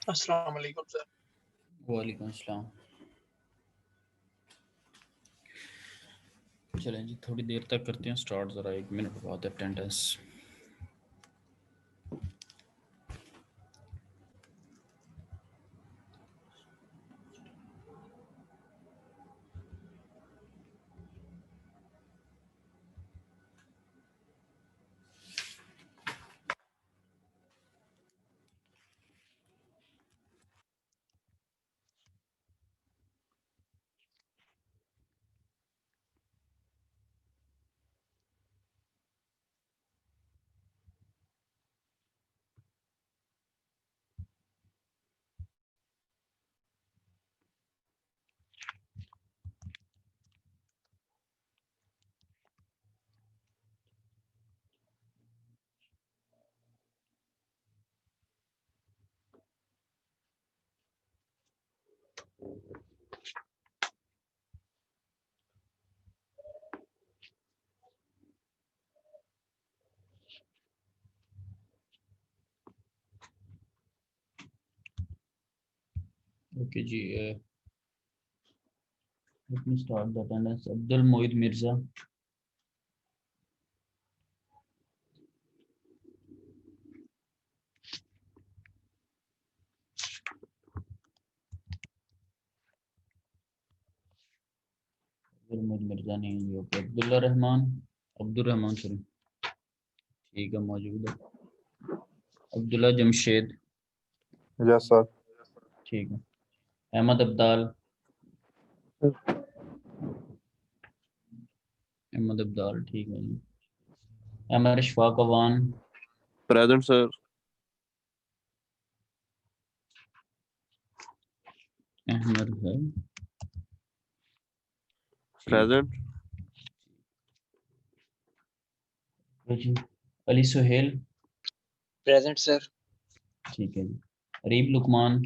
अस्सलाम वालेकुम सर। वालेकुम अस्सलाम। चलें जी, थोड़ी देर तक करते हैं स्टार्ट, ज़रा 1 मिनट बाद अटेंडेंस। ओके जी, let me start the attendance. Abdul Moid Mirza, Abdul Moid Mirza नहीं है। ओके, अब्दुल्ला रहमान, अब्दुल रहमान सॉरी, ठीक है, मौजूद है। Abdullah Jamshed, yes sir. ठीक है। अहमद अब्दाल, अहमद अब्दाल, ठीक है जी। Amar Ishfaq Awan, present sir. अहमद है, प्रेजेंट। है जी। Ali Suhail, present sir. ठीक है जी। अरीब लुकमान,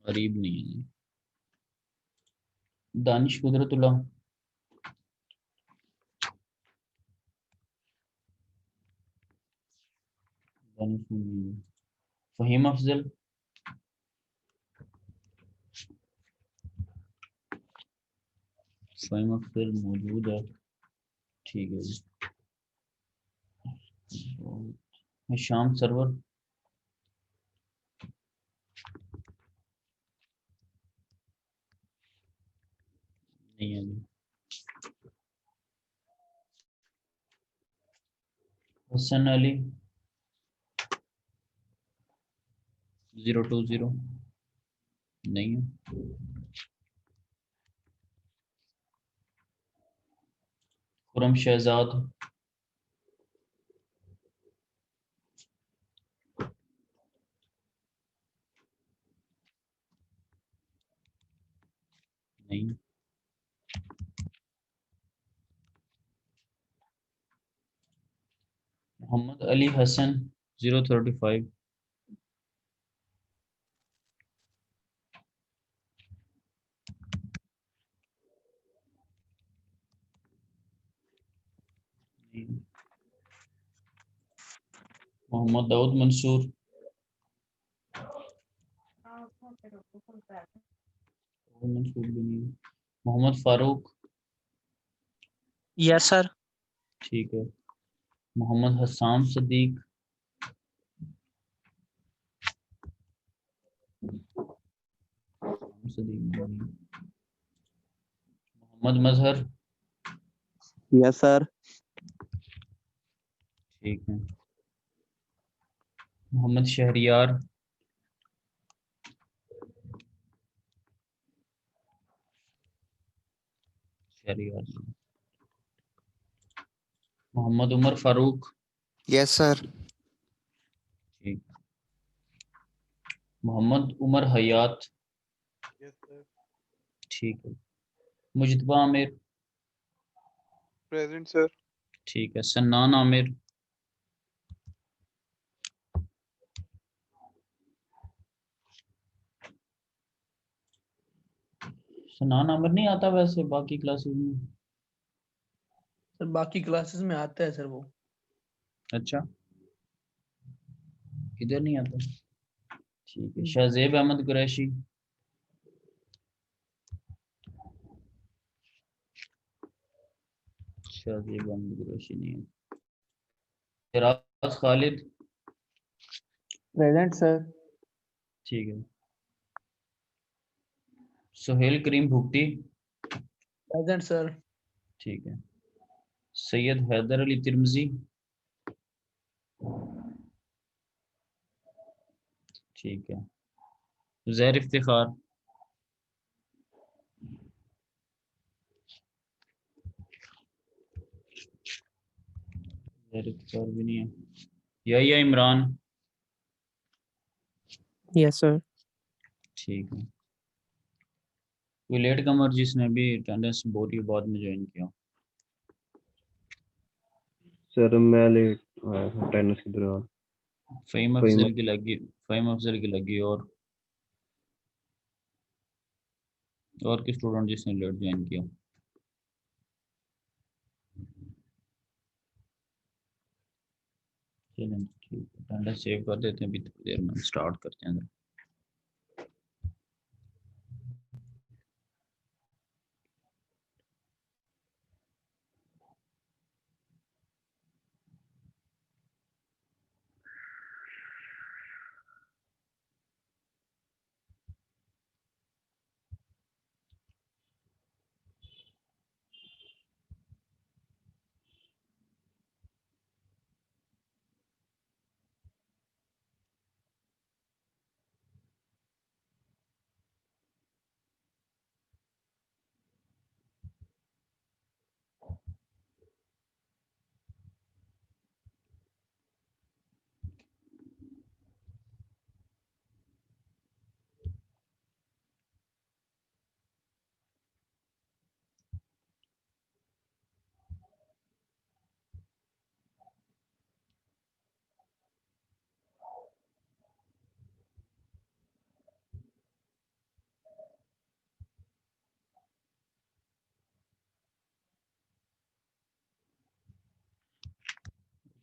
अरीब नहीं है जी। दानिश कुदरतुल्लाह, दानिश नहीं है। फहीम अफजल, फहीम अफजल मौजूद है, ठीक है जी। शाम सरवर, नहीं है जी। हसन अली 020, नहीं है। खुरम शहजाद, नहीं। मोहम्मद अली हसन 035, नहीं। मोहम्मद दाऊद मंसूर, मंसूर भी नहीं। Mohammad Farooq, yes sir. ठीक है। मोहम्मद हसाम सदीक, सदीक नहीं। Mohammad Mazhar, yes sir. ठीक है। मोहम्मद शहरियार, शहरियार नहीं। Mohammad Umar Farooq, yes sir. ठीक। मोहम्मद उमर हयात, ठीक है। Mujtaba Aamir, present sir. ठीक है। सन्नान आमिर, सन्नान आमिर नहीं आता वैसे बाकी क्लासेस में। सर बाकी क्लासेस में आता है सर वो। अच्छा, इधर नहीं आता। ठीक है, शाहजेब अहमद कुरैशी। शाहजेब अहमद कुरैशी नहीं है। फिराज खालिद। Present sir. ठीक है। सुहेल करीम भुट्टी। Present sir. ठीक है। सैयद हैदर अली तिरमजी। ठीक है। ज़ैर इफ्तिखार। ज़ैर इफ्तिखार भी नहीं है। या इमरान। Yes sir. ठीक है। कोई लेट कमर जिसने भी अटेंडेंस बोरी बाद में ज्वाइन किया। सर मैं लेट आया था अटेंडेंस के दौरान। फ़हीम अफजल की लगी। फ़हीम अफजल की लगी। और किस स्टूडेंट जिसने लेट ज्वाइन किया। चलें ठीक है, अटेंडेंस सेव कर देते हैं, अभी थोड़ी देर में स्टार्ट करते हैं।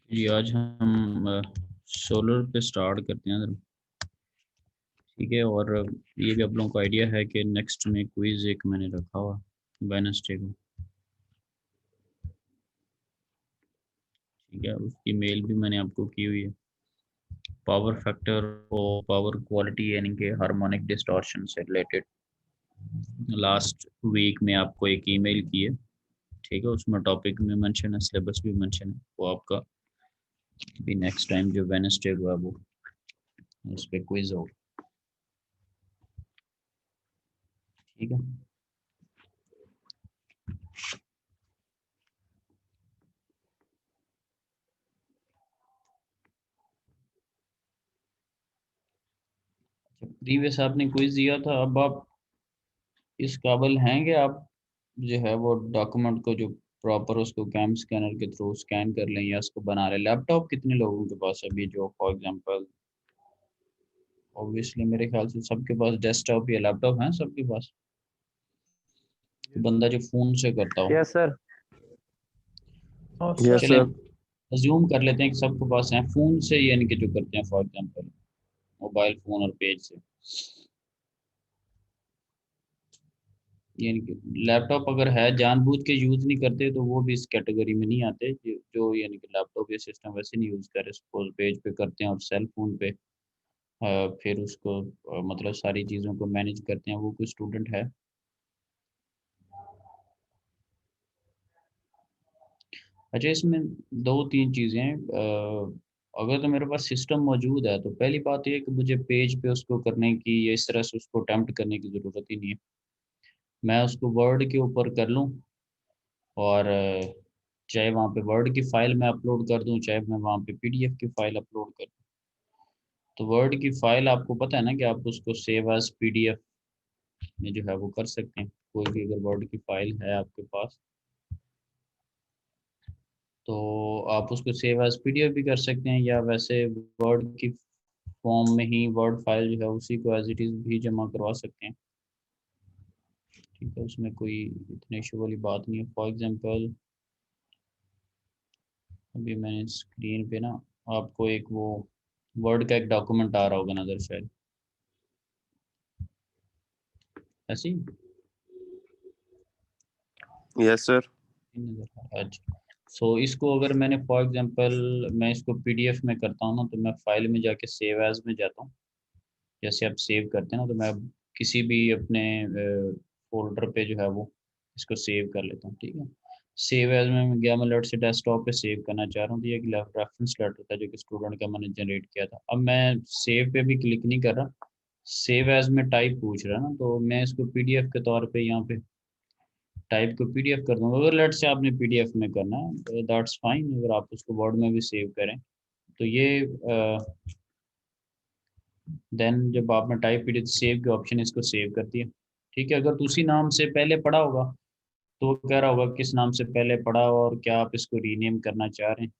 जी आज हम सोलर पे स्टार्ट करते हैं। ठीक है, और ये भी आप लोगों को आइडिया है कि नेक्स्ट में क्विज एक मैंने रखा हुआ वेडनेसडे को। ठीक है, उसकी मेल भी मैंने आपको की हुई है। पावर फैक्टर और पावर क्वालिटी यानी कि हार्मोनिक डिस्टॉर्शन से रिलेटेड लास्ट वीक में आपको एक ईमेल की है। ठीक है, उसमें टॉपिक में मेंशन है, सिलेबस भी मेंशन है। वो आपका भी नेक्स्ट टाइम जो वेडनेसडे को है वो उस पर क्विज होगा। ठीक है। प्रीवियस आपने क्विज दिया था, अब आप इस काबिल हैं कि आप जो है वो डॉक्यूमेंट को जो प्रॉपर उसको कैम स्कैनर के थ्रू स्कैन कर लें या उसको बना लें। लैपटॉप कितने लोगों के पास है अभी, जो फॉर एग्जांपल ऑब्वियसली मेरे ख्याल से सबके पास डेस्कटॉप या लैपटॉप है सबके पास। बंदा जो फोन से करता हो। Yes sir. और यस चलें सर। अज्यूम कर लेते हैं कि सबके पास है फोन से, यानी कि जो करते हैं फॉर एग्जांपल मोबाइल फोन और पेज से। यानी कि लैपटॉप अगर है जानबूझ के यूज़ नहीं करते तो वो भी इस कैटेगरी में नहीं आते। जो यानी कि लैपटॉप या सिस्टम वैसे नहीं यूज़ करे, सपोज पेज पे करते हैं और सेल फोन पे फिर उसको मतलब सारी चीज़ों को मैनेज करते हैं, वो कोई स्टूडेंट है। अच्छा, इसमें दो तीन चीज़ें अगर तो मेरे पास सिस्टम मौजूद है तो पहली बात ये है कि मुझे पेज पे उसको करने की या इस तरह से उसको अटेम्प्ट करने की ज़रूरत ही नहीं है। मैं उसको वर्ड के ऊपर कर लूँ और चाहे वहाँ पे वर्ड की फ़ाइल मैं अपलोड कर दूँ, चाहे मैं वहाँ पे पीडीएफ की फ़ाइल अपलोड कर दूँ। तो वर्ड की फ़ाइल आपको पता है ना कि आप उसको सेव एज़ पीडीएफ में जो है वो कर सकते हैं। कोई भी अगर वर्ड की फ़ाइल है आपके पास तो आप उसको सेव एज़ पीडीएफ भी कर सकते हैं, या वैसे वर्ड की फॉर्म में ही वर्ड फाइल जो है उसी को एज इट इज़ भी जमा करवा सकते हैं। ठीक है, उसमें कोई इतने इशू वाली बात नहीं है। फॉर एग्जांपल अभी मैंने स्क्रीन पे ना आपको एक वो वर्ड का एक डॉक्यूमेंट आ रहा होगा नज़र शायद, ऐसे ही Yes, sir. नज़र आ रहा है। अच्छा, सो इसको अगर मैंने फॉर एग्जांपल मैं इसको पीडीएफ में करता हूँ ना, तो मैं फाइल में जाके सेव एज में जाता हूँ। जैसे आप सेव करते हैं ना, तो मैं किसी भी अपने फोल्डर पे जो है वो इसको सेव कर लेता हूँ, ठीक है। सेव एज में मैं गया, मैं लेट से डेस्कटॉप पे सेव करना चाह रहा हूँ, तो ये एक रेफरेंस लेटर था जो कि स्टूडेंट का मैंने जनरेट किया था। अब मैं सेव पे भी क्लिक नहीं कर रहा, सेव एज में टाइप पूछ रहा है ना, तो मैं इसको पीडीएफ के तौर पे यहाँ पे टाइप को पीडीएफ कर दूंगा। अगर लेट से आपने पीडीएफ में करना है दैट्स फाइन, अगर आप उसको वर्ड में भी सेव करें तो ये देन जब आपने टाइप पीडीएफ सेव के ऑप्शन इसको सेव कर दिया, ठीक है। अगर तो उसी नाम से पहले पढ़ा होगा तो वो कह रहा होगा किस नाम से पहले पढ़ा और क्या आप इसको रीनेम करना चाह रहे हैं।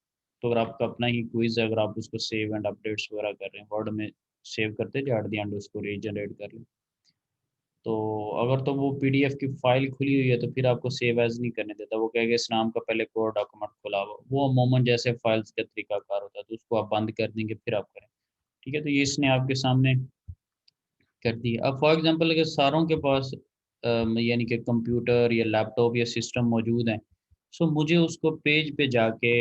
तो अगर आपका अपना ही क्विज है, अगर आप उसको सेव एंड अपडेट्स वगैरह कर रहे हैं वर्ड में सेव करते जाए, एट द एंड उसको रीजनरेट कर लें। तो अगर तो वो पीडीएफ की फाइल खुली हुई है तो फिर आपको सेव एज नहीं करने देता, वो कहेगा इस नाम का पहले कोर डॉक्यूमेंट खुला हुआ, वो अमूमन जैसे फाइल्स का तरीकाकार होता है, तो उसको आप बंद कर देंगे फिर आप करें, ठीक है। तो ये इसने आपके सामने कर दी। अब फॉर एग्जांपल अगर सारों के पास यानी कि कंप्यूटर या लैपटॉप या सिस्टम मौजूद हैं, सो मुझे उसको पेज पे जाके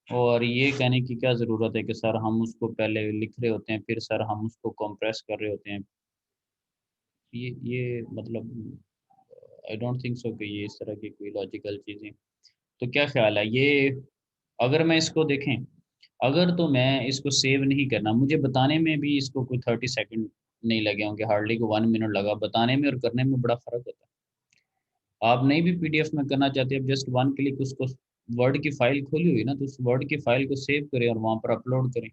और ये कहने की क्या ज़रूरत है कि सर हम उसको पहले लिख रहे होते हैं फिर सर हम उसको कंप्रेस कर रहे होते हैं। ये मतलब आई डोंट थिंक सो कि ये इस तरह की कोई लॉजिकल चीज़ें। तो क्या ख्याल है ये, अगर मैं इसको देखें, अगर तो मैं इसको सेव नहीं करना, मुझे बताने में भी इसको कोई 30 सेकंड नहीं लगे होंगे, हार्डली को 1 मिनट लगा बताने में और करने में, बड़ा फ़र्क होता है। आप नहीं भी पीडीएफ में करना चाहते, अब जस्ट वन क्लिक उसको वर्ड की फाइल खोली हुई ना, तो उस वर्ड की फाइल को सेव करें और वहाँ पर अपलोड करें।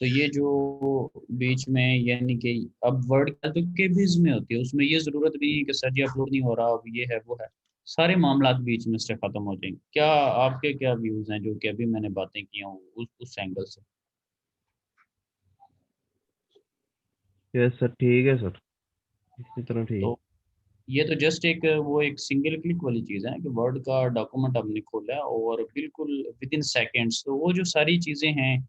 तो ये जो बीच में यानी कि अब वर्ड तो केबीज में होती है, उसमें ये ज़रूरत नहीं है कि सर जी अपलोड नहीं हो रहा, अब ये है वो है, सारे मामला बीच में से ख़त्म हो जाएंगे। क्या आपके क्या व्यूज़ हैं जो कि अभी मैंने बातें की हूँ उस एंगल से? यस सर, ठीक है सर, इसी तरह ठीक है। तो ये तो जस्ट एक वो एक सिंगल क्लिक वाली चीज़ है कि वर्ड का डॉक्यूमेंट आपने खोला और बिल्कुल विद इन सेकेंड्स, तो वो जो सारी चीज़ें हैं।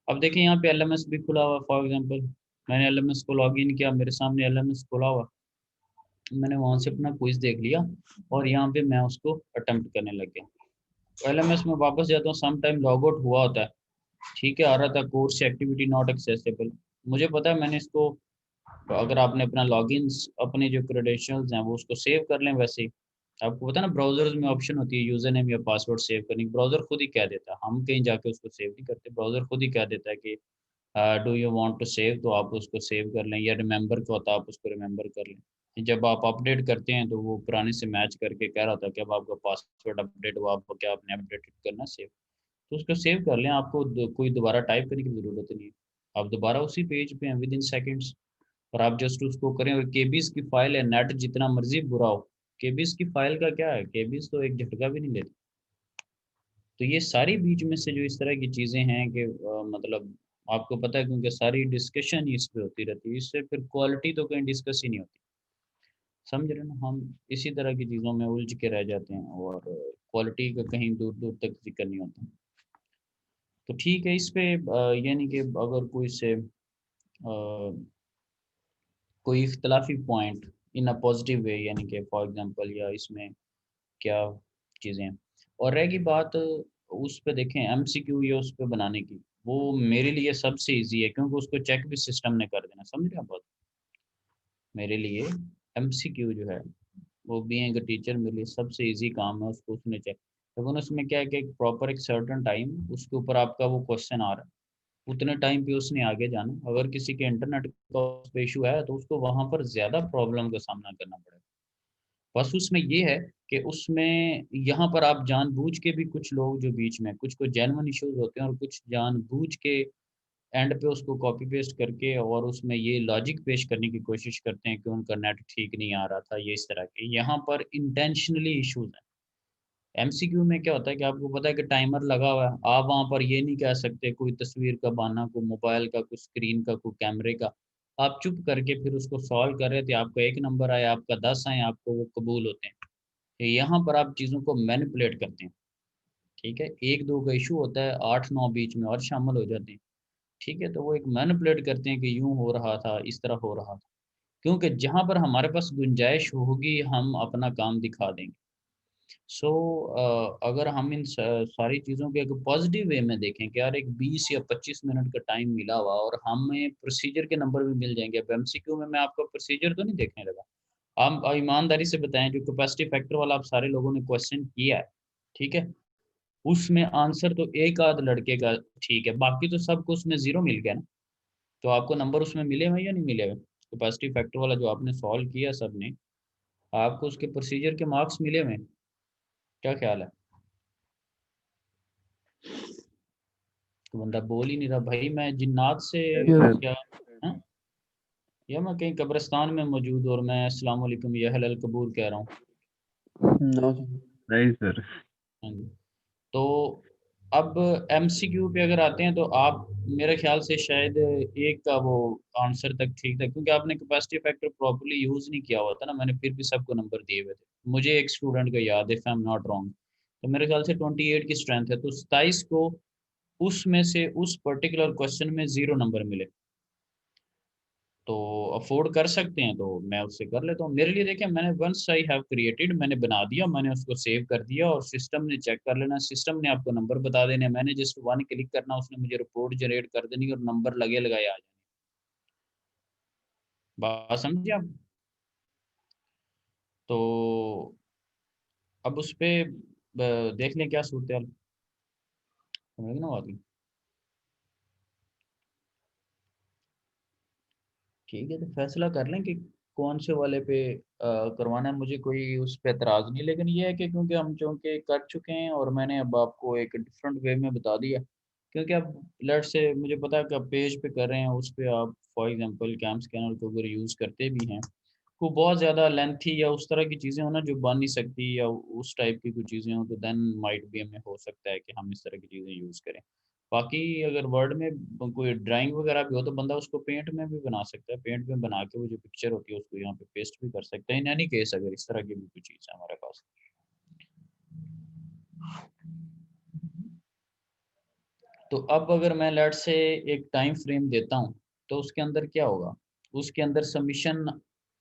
अब देखिए यहाँ पे एलएमएस भी खुला हुआ, फॉर एग्जांपल मैंने एलएमएस को लॉगिन किया, मेरे सामने एलएमएस खुला हुआ, मैंने वहाँ से अपना क्विज देख लिया और यहाँ पे मैं उसको अटेम्प्ट करने लग गया। तो एलएमएस में वापस जाता हूँ, सम टाइम लॉग आउट हुआ होता है, ठीक है, आ रहा था कोर्स एक्टिविटी नॉट एक्सेसिबल। मुझे पता है मैंने इसको, अगर आपने अपना लॉगिन्स अपने जो क्रेडेंशियल्स हैं वो उसको सेव कर लें, वैसे ही आपको पता है ना ब्राउजर्स में ऑप्शन होती है यूजर नेम या पासवर्ड सेव करने की, ब्राउजर खुद ही कह देता है, हम कहीं जाके उसको सेव नहीं करते, ब्राउजर खुद ही कह देता है कि do you want to save, तो आप उसको सेव कर लें, या रिमेंबर का होता है आप उसको रिमेंबर कर लें। जब आप अपडेट करते हैं तो वो पुराने से मैच करके कह रहा था कि अब आपका पासवर्ड अपडेट हुआ, आपको क्या आपने अपडेट करना सेव, तो उसको सेव कर लें, आपको कोई दोबारा टाइप करने की ज़रूरत नहीं है, आप दोबारा उसी पेज पे हैं विद इन सेकेंड्स। और आप जस्ट उसको करें, और केबीज की फाइल है, नेट जितना मर्जी बुरा हो, केबीज की फाइल का क्या है, केबीज तो एक झटका भी नहीं लेती। तो ये सारी बीच में से जो इस तरह की चीज़ें हैं कि मतलब आपको पता है, क्योंकि सारी डिस्कशन इस पे होती रहती है, इससे फिर क्वालिटी तो कहीं डिस्कस ही नहीं होती, समझ रहे हैं ना। हम इसी तरह की चीज़ों में उलझ के रह जाते हैं और क्वालिटी का कहीं दूर दूर तक जिक्र नहीं होता। तो ठीक है, इस पे यानी कि अगर कोई से कोई इख्तलाफी point in a positive way, यानी कि फॉर एग्जांपल, या इसमें क्या चीज़ें हैं। और रहेगी बात उस पे देखें एमसीक्यू या उस पे बनाने की, वो मेरे लिए सबसे इजी है, क्योंकि उसको चेक भी सिस्टम ने कर देना, समझ रहे हैं बात। मेरे लिए एमसीक्यू जो है वो बीइंग अ टीचर मेरे लिए सबसे इजी काम है, उसको उसने चेक, लेकिन उसमें क्या है कि एक प्रॉपर एक सर्टन टाइम उसके ऊपर आपका वो क्वेश्चन आ रहा है, उतने टाइम पे उसने आगे जाना। अगर किसी के इंटरनेट का इशू है तो उसको वहाँ पर ज़्यादा प्रॉब्लम का सामना करना पड़ेगा। बस उसमें ये है कि उसमें यहाँ पर आप जानबूझ के भी, कुछ लोग जो बीच में कुछ को जेन्युइन इश्यूज होते हैं और कुछ जानबूझ के एंड पे उसको कॉपी पेस्ट करके और उसमें ये लॉजिक पेश करने की कोशिश करते हैं कि उनका नेट ठीक नहीं आ रहा था, ये इस तरह के यहाँ पर इंटेंशनली इश्यूज हैं। एमसीक्यू में क्या होता है कि आपको पता है कि टाइमर लगा हुआ है, आप वहाँ पर ये नहीं कह सकते कोई तस्वीर का बहाना, कोई मोबाइल का, कोई स्क्रीन का, कोई कैमरे का, आप चुप करके फिर उसको सॉल्व कर रहे थे, आपका 1 नंबर आया, आपका 10 आए, आपको वो कबूल होते हैं। यहाँ पर आप चीज़ों को मैनिपुलेट करते हैं, ठीक है, 1-2 का इशू होता है, 8-9 बीच में और शामिल हो जाते हैं। ठीक है, तो वो एक मैनिपुलेट करते हैं कि यूँ हो रहा था, इस तरह हो रहा था। क्योंकि जहाँ पर हमारे पास गुंजाइश होगी हम अपना काम दिखा देंगे। सो अगर हम इन सारी चीज़ों के अगर पॉजिटिव वे में देखें कि यार एक 20 या 25 मिनट का टाइम मिला हुआ और हमें प्रोसीजर के नंबर भी मिल जाएंगे। अब एमसीक्यू में मैं आपका प्रोसीजर तो नहीं देखने लगा। आप ईमानदारी से बताएं, जो कैपेसिटी फैक्टर वाला आप सारे लोगों ने क्वेश्चन किया है, ठीक है, उसमें आंसर तो एक आध लड़के का ठीक है, बाकी तो सबको उसमें जीरो मिल गया ना। तो आपको नंबर उसमें मिले हुए या नहीं मिले हुए? कैपेसिटी फैक्टर वाला जो आपने सॉल्व किया सबने, आपको उसके प्रोसीजर के मार्क्स मिले हुए? क्या ख्याल है? तो बंदा बोल ही नहीं रहा भाई, मैं जिन्नात से Yes, क्या? हाँ? या मैं कहीं कब्रिस्तान में मौजूद और मैं अस्सलाम वालेकुम या हलल कबूर कह रहा हूँ? No, sir. नहीं सर। हाँ जी। तो अब एमसीक्यू पे अगर आते हैं तो आप, मेरे ख्याल से शायद एक का वो आंसर तक ठीक था, क्योंकि आपने कैपेसिटी फैक्टर प्रॉपर्ली यूज़ नहीं किया हुआ था ना। मैंने फिर भी सबको नंबर दिए हुए थे, मुझे एक स्टूडेंट का याद है, if I am not wrong, तो मेरे ख्याल से 28 की स्ट्रेंथ है, तो 27 को उसमें से उस पर्टिकुलर क्वेश्चन में 0 नंबर मिले। तो अफोर्ड कर सकते हैं तो मैं उससे कर लेता हूँ। मेरे लिए देखें, मैंने वंस आई हैव क्रिएटेड, मैंने बना दिया, मैंने उसको सेव कर दिया और सिस्टम ने चेक कर लेना, सिस्टम ने आपको नंबर बता देने, मैंने जस्ट वन क्लिक करना, उसने मुझे रिपोर्ट जनरेट कर देनी और नंबर लगे लगाए आ जाने। बात समझे आप? तो अब उस पे देख लें क्या सूरत हाल, समझ ना बात? ठीक है, तो फैसला कर लें कि कौन से वाले पे करवाना है। मुझे कोई उस पर एतराज़ नहीं, लेकिन ये है कि क्योंकि हम चूँकि कर चुके हैं और मैंने अब आपको एक डिफरेंट वे में बता दिया, क्योंकि अब लेट्स से मुझे पता है कि आप पेज पे कर रहे हैं, उस पे आप फॉर एग्जांपल कैम स्कैनर को अगर यूज़ करते भी हैं, वो बहुत ज़्यादा लेंथी या उस तरह की चीज़ें हो ना जो बन नहीं सकती, या उस टाइप की कुछ चीज़ें हो, तो देन माइट भी हमें हो सकता है कि हम इस तरह की चीज़ें यूज़ करें। बाकी अगर वर्ड में कोई ड्राइंग वगैरह भी हो तो बंदा उसको पेंट में भी बना सकता है, पेंट में बना के वो जो पिक्चर होती है उसको यहाँ पे पेस्ट भी कर सकते हैं। इन एनी केस अगर इस तरह की भी कोई चीज़ है हमारे पास, तो अब अगर मैं लेट से एक टाइम फ्रेम देता हूँ तो उसके अंदर क्या होगा? उसके अंदर सबमिशन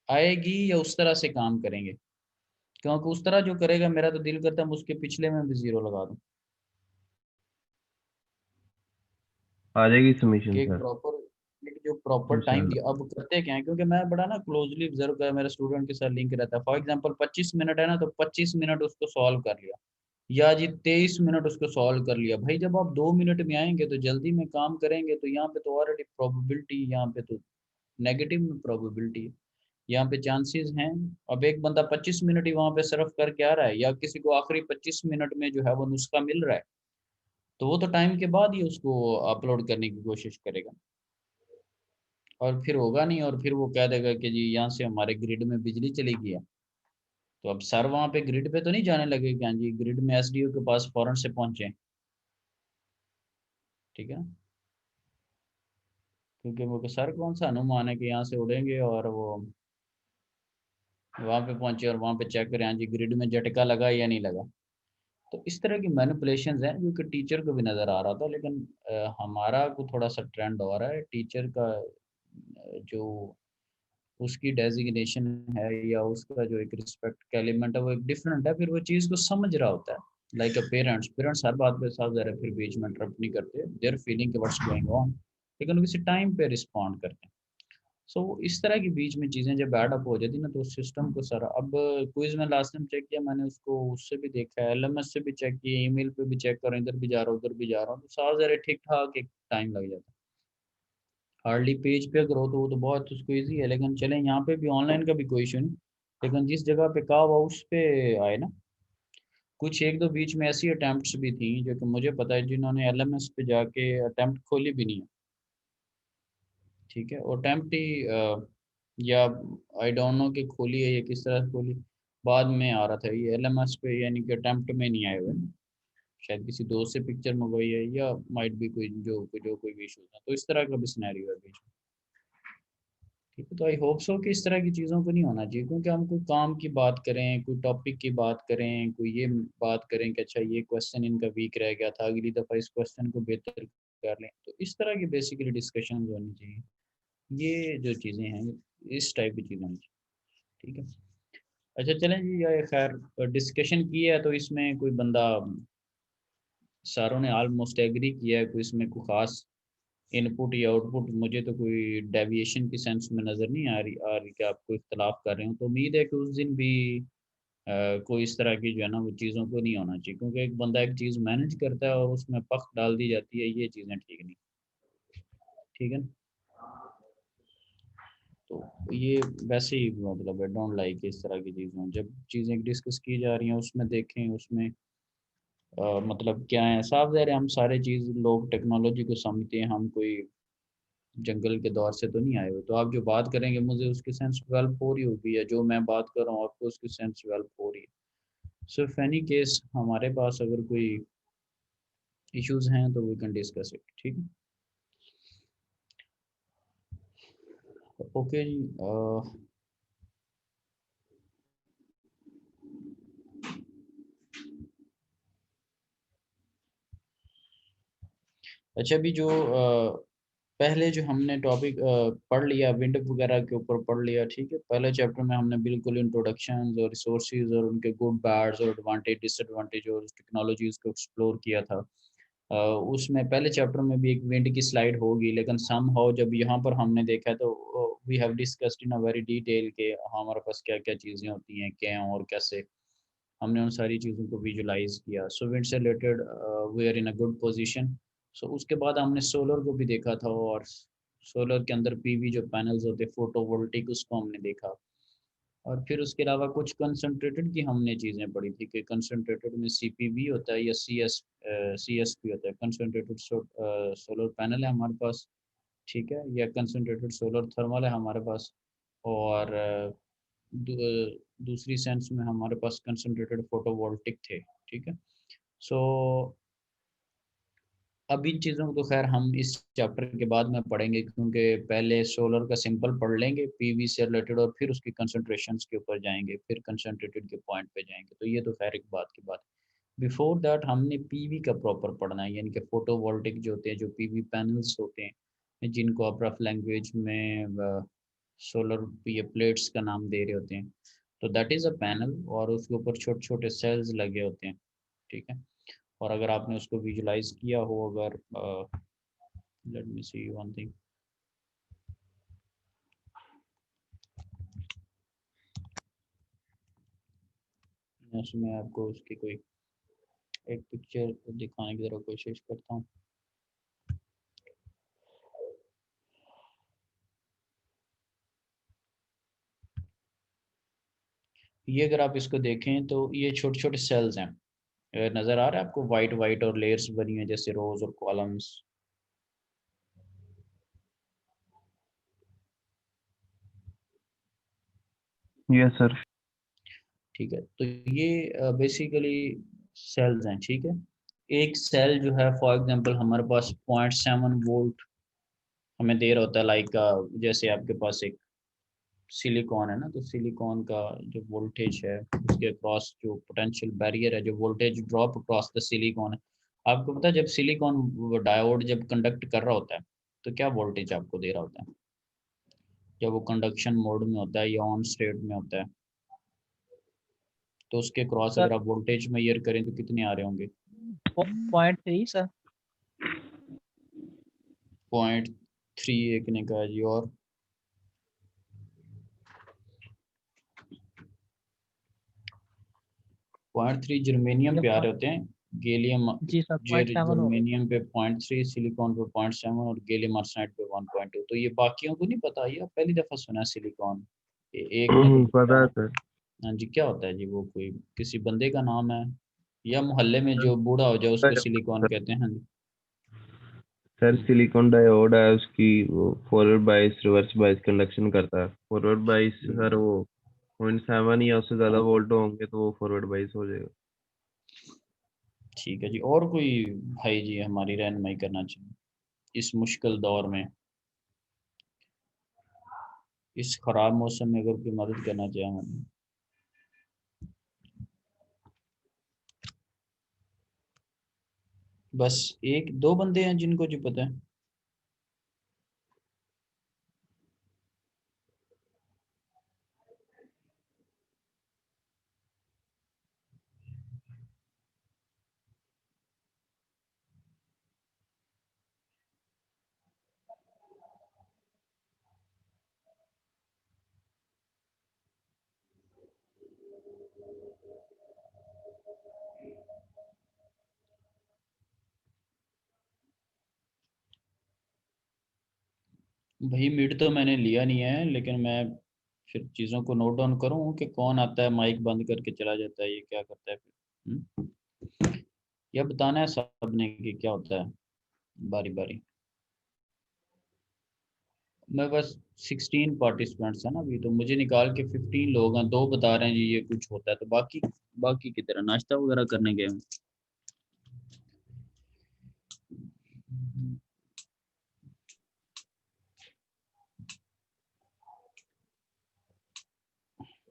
आएगी या उस तरह से काम करेंगे? क्योंकि उस तरह जो करेगा, मेरा तो दिल करता है मैं उसके पिछले में भी 0 लगा दूं आ जाएगी कि सबमिशन एक सर, प्रॉपर, एक जो प्रॉपर टाइम इंशाल्लाह। दिया। अब करते क्या है, क्योंकि मैं बड़ा ना क्लोजली ऑब्जर्व कर, मेरे स्टूडेंट के साथ लिंक रहता है। फॉर एग्जांपल 25 मिनट है ना, तो 25 मिनट उसको सॉल्व कर लिया, या जी 23 मिनट उसको सॉल्व कर लिया। भाई जब आप 2 मिनट में आएंगे तो जल्दी में काम करेंगे, तो यहाँ पे तो ऑलरेडी प्रोबेबिलिटी, यहाँ पे तो नेगेटिव में प्रोबेबिलिटी है, यहाँ पे चांसेस हैं। अब एक बंदा 25 मिनट ही वहां पे सर्व करके आ रहा है, या किसी को आखिरी 25 मिनट में जो है वो नुस्खा मिल रहा है, तो वो तो टाइम के बाद ही उसको अपलोड करने की कोशिश करेगा, और फिर होगा नहीं, और फिर वो कह देगा कि जी यहाँ से हमारे ग्रिड में बिजली चली गई है। तो अब सर वहाँ पे ग्रिड पे तो नहीं जाने लगे कि हाँ जी ग्रिड में एसडीओ के पास फौरन से पहुंचे, ठीक है ना? क्योंकि वो सर कौन सा अनुमान है कि यहाँ से उड़ेंगे और वो वहाँ पे पहुंचे और वहाँ पे चेक करें हाँ जी ग्रिड में झटका लगा या नहीं लगा। तो इस तरह की मैनिपुलेशंस हैं जो कि टीचर को भी नज़र आ रहा था, लेकिन हमारा को थोड़ा सा ट्रेंड हो रहा है टीचर का, जो उसकी डेजिग्नेशन है या उसका जो एक रिस्पेक्ट का एलिमेंट है वो एक डिफरेंट है, फिर वो चीज़ को समझ रहा होता है। लाइक अ पेरेंट्स, पेरेंट्स हर बात पे साफ ज़रा फिर बीच में इंटरप्ट नहीं करते, देयर फीलिंग के व्हाट्स गोइंग ऑन, लेकिन वो किसी टाइम पे रिस्पॉन्ड करते हैं। सो इस तरह की बीच में चीज़ें जब ऐड अप हो जाती ना, तो उस सिस्टम को सारा, अब क्विज में लास्ट टाइम चेक किया मैंने, उसको उससे भी देखा है, एलएमएस से भी चेक किया, ईमेल पे भी चेक कर रहा हूँ, इधर भी जा रहा हूँ उधर भी जा रहा हूँ, तो साफ ज़रा ठीक ठाक एक टाइम लग जाता है। हार्डली पेज पे अगर हो तो वो तो बहुत उसको ईजी है, लेकिन चलें यहाँ पे भी ऑनलाइन का भी कोई इशू नहीं, लेकिन जिस जगह पे कहा हुआ उस पे आए ना। कुछ एक दो बीच में ऐसी अटैम्प्ट्स भी थी जो कि मुझे पता है जिन्होंने एलएमएस पे जाके अटैम्प्ट खोली भी नहीं है, ठीक है, और अटैम्प्ट ही या आई डोंट नो कि खोली है या किस तरह से खोली, बाद में आ रहा था ये एलएमएस पे, यानी कि अटैम्प्ट में नहीं आए हुए, शायद किसी दोस्त से पिक्चर मंगवाई है या माइट भी कोई जो कोई भी इशू था, तो इस तरह का भी सिनेरियो है बीच में। ठीक है। तो आई होप सो कि इस तरह की चीज़ों को नहीं होना चाहिए, क्योंकि हम कोई काम की बात करें, कोई टॉपिक की बात करें, कोई ये बात करें कि अच्छा ये क्वेश्चन इनका वीक रह गया था, अगली दफ़ा इस क्वेश्चन को बेहतर कर लें, तो इस तरह की बेसिकली डिस्कशन होनी चाहिए। ये जो चीज़ें हैं, इस टाइप की चीज़ें होनी चाहिए। ठीक है। अच्छा चलें जी, ये खैर डिस्कशन की है, तो इसमें कोई बंदा, सारों ने ऑलमोस्ट एग्री किया है, कोई इसमें कोई ख़ास इनपुट या आउटपुट मुझे तो कोई डेविएशन की सेंस में नज़र नहीं आ रही कि आप कोई इख्तलाफ कर रहे हो। तो उम्मीद है कि उस दिन भी कोई इस तरह की जो है ना वो चीज़ों को नहीं होना चाहिए, क्योंकि एक बंदा एक चीज़ मैनेज करता है और उसमें पख डाल दी जाती है, ये चीज़ें ठीक नहीं। ठीक है ना? तो ये वैसे ही मतलब आई डोंट लाइक इस तरह की चीज़ें। जब चीज़ें डिस्कस की जा रही हैं उसमें देखें, उसमें मतलब क्या है, साफ ज़ाहिर है हम सारे चीज़ लोग टेक्नोलॉजी को समझते हैं, हम कोई जंगल के दौर से तो नहीं आए हुए। तो आप जो बात करेंगे मुझे उसकी सेंस डेवलप हो रही होगी, या जो मैं बात कर रहा हूँ आपको उसकी सेंस डेवलप हो रही है। सो इफ एनी केस हमारे पास अगर कोई इश्यूज हैं तो वी कैन डिस्कस इट। ठीक है। ओके जी। अच्छा अभी जो पहले जो हमने टॉपिक पढ़ लिया विंड वगैरह के ऊपर पढ़ लिया, ठीक है। पहले चैप्टर में हमने बिल्कुल इंट्रोडक्शन और रिसोर्सेज और उनके गुड बैड्स और एडवांटेज डिसएडवांटेज और टेक्नोलॉजीज को एक्सप्लोर किया था। उसमें पहले चैप्टर में भी एक विंड की स्लाइड होगी, लेकिन समहाउ जब यहाँ पर हमने देखा तो we have discussed in a very detail के हमारे पास क्या क्या चीज़ें होती हैं, क्या और कैसे हमने उन सारी चीज़ों को विजुलाइज किया। सो विंड से related we are in a good position. So उसके बाद हमने सोलर को भी देखा था, और सोलर के अंदर पीवी जो पैनल्स होते हैं फोटोवोल्टिक, उसको हमने देखा। और फिर उसके अलावा कुछ कंसंट्रेटेड की हमने चीज़ें पढ़ी थी कि कंसंट्रेटेड में सीपीवी होता है या सीएसपी होता है। कंसंट्रेटेड सोलर पैनल है हमारे पास, ठीक है, या कंसंट्रेटेड सोलर थर्मल है हमारे पास। और दूसरी सेंस में हमारे पास कंसंट्रेटेड फोटोवोल्टिक थे। ठीक है। सो अब इन चीज़ों को तो खैर हम इस चैप्टर के बाद में पढ़ेंगे, क्योंकि पहले सोलर का सिंपल पढ़ लेंगे पीवी से रिलेटेड, और फिर उसकी कंसंट्रेशंस के ऊपर जाएंगे, फिर कंसंट्रेटेड के पॉइंट पे जाएंगे। तो ये तो खैर एक बात की बात। बिफोर दैट हमने पीवी का प्रॉपर पढ़ना है, यानी कि फोटोवोल्टिक जो होते हैं, जो पीवी पैनल्स होते हैं, जिनको आप रफ लैंग्वेज में सोलर ये प्लेट्स का नाम दे रहे होते हैं। तो दैट इज़ अ पैनल, और उसके ऊपर छोटे छोटे सेल्स लगे होते हैं। ठीक है। और अगर आपने उसको विजुलाइज किया हो, अगर लेट मी सी वन थिंग, उसमें आपको उसकी कोई एक पिक्चर दिखाने की जरा कोशिश करता हूँ। ये अगर आप इसको देखें तो ये छोटे छोटे सेल्स हैं। नज़र आ रहा है आपको, वाइट वाइट और लेयर्स बनी है जैसे रोज और कॉलम्स। Yes sir. ठीक है। तो ये बेसिकली सेल्स हैं। ठीक है। एक सेल जो है फॉर एग्जांपल हमारे पास 0.7 वोल्ट हमें दे रहा होता है, लाइक जैसे आपके पास एक सिलिकॉन है ना, तो सिलिकॉन का जो वोल्टेज है उसके अक्रॉस जो पोटेंशियल बैरियर है, जो voltage drop across the silicon है, आपको पता है जब सिलिकॉन डायोड जब कंडक्ट कर रहा होता है तो क्या वोल्टेज आपको दे रहा होता है, जब वो कंडक्शन मोड में होता है या ऑन स्टेट में होता है, तो उसके क्रॉस सर अगर आप वोल्टेज मेजर करें तो कितने आ रहे होंगे? 0.3 सर। 0.3 एक ने कहा जी, और 0.3 जर्मेनियम पे आ रहे होते हैं, गैलियम जी सर 0.7 हो गए। जर्मेनियम पे 0.3, सिलिकॉन पे 0.7 और गैलियम आर्सेनाइड पे 1.2। तो ये बाकियों को नहीं पता, ये पहली दफा सुना है सिलिकॉन। एक ने तो पता है बताया। सर। हाँ जी, क्या होता है जी वो, कोई किसी बंदे का नाम है या मोहल्ले में जो बूढ़ा हो जाए उसको सिलिकॉन कहते हैं? हाँ जी। सर सिलिकॉन डायोड है, उसकी वो फॉरवर्ड बाइस रिवर्स बाइस कंडक्शन करता है। फॉरवर्ड बाइस सर वो 0.7 या उससे ज्यादा वोल्ट होंगे तो वो फॉरवर्ड बाइस हो जाएगा। ठीक है जी। और कोई भाई जी हमारी रहनुमाई करना चाहिए इस मुश्किल दौर में? इस खराब मौसम में अगर कोई मदद करना चाहे हमारी। बस एक दो बंदे हैं जिनको जो पता है। भाई मिड तो मैंने लिया नहीं है, लेकिन मैं फिर चीज़ों को नोट डाउन करूँ कि कौन आता है माइक बंद करके चला जाता है, ये क्या करता है फिर। या बताना है सबने कि क्या होता है बारी बारी। मैं बस 16 पार्टिसिपेंट्स है ना अभी, तो मुझे निकाल के 15 लोग हैं, दो बता रहे हैं जी ये कुछ होता है, तो बाकी बाकी की तरह नाश्ता वगैरह करने गए हैं।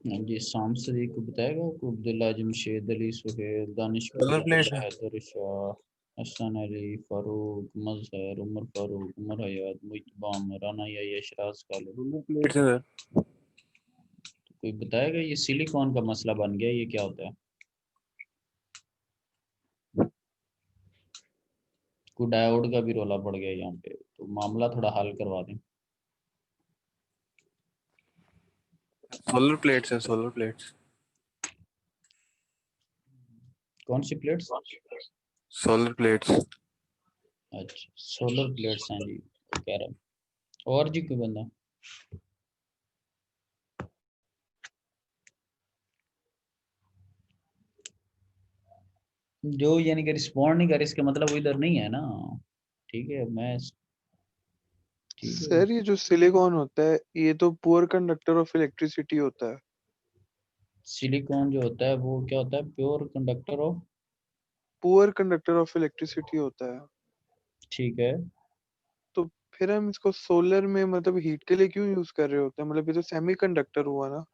हाँ जी, शाम सदीक को बताएगा आपको, अब्दुल्ला, जमशेद अली, सुहेल, दानिश, Solar plate है। हैदर शाह, हसन अली, फारूक, मजहर, उमर फारूक, उमर हयात, मुइतबाम, राना या शराज खालिद। प्लेट है सर। तो कोई बताएगा ये सिलिकॉन का मसला बन गया, ये क्या होता है? कोई डायोड का भी रोला पड़ गया यहाँ पे, तो मामला थोड़ा हल करवा दें। सोलर प्लेट्स है, सोलर प्लेट्स। कौन सी प्लेट्स? Solar plates. अच्छा, सोलर प्लेट्स हैं जी, वो कह रहा हूँ। और जी कोई बंदा? जो यानी कि रिस्पॉन्ड नहीं करे, इसका मतलब वो इधर नहीं है ना। ठीक है, मैं ठीक है। सर ये जो सिलिकॉन होता है ये तो पुअर कंडक्टर ऑफ इलेक्ट्रिसिटी होता है। सिलिकॉन जो होता है वो क्या होता है? Pure conductor of. Poor conductor of electricity होता है। ठीक है। तो फिर हम इसको सोलर में मतलब हीट के लिए क्यों यूज कर रहे होते हैं? मतलब ये तो सेमीकंडक्टर हुआ ना।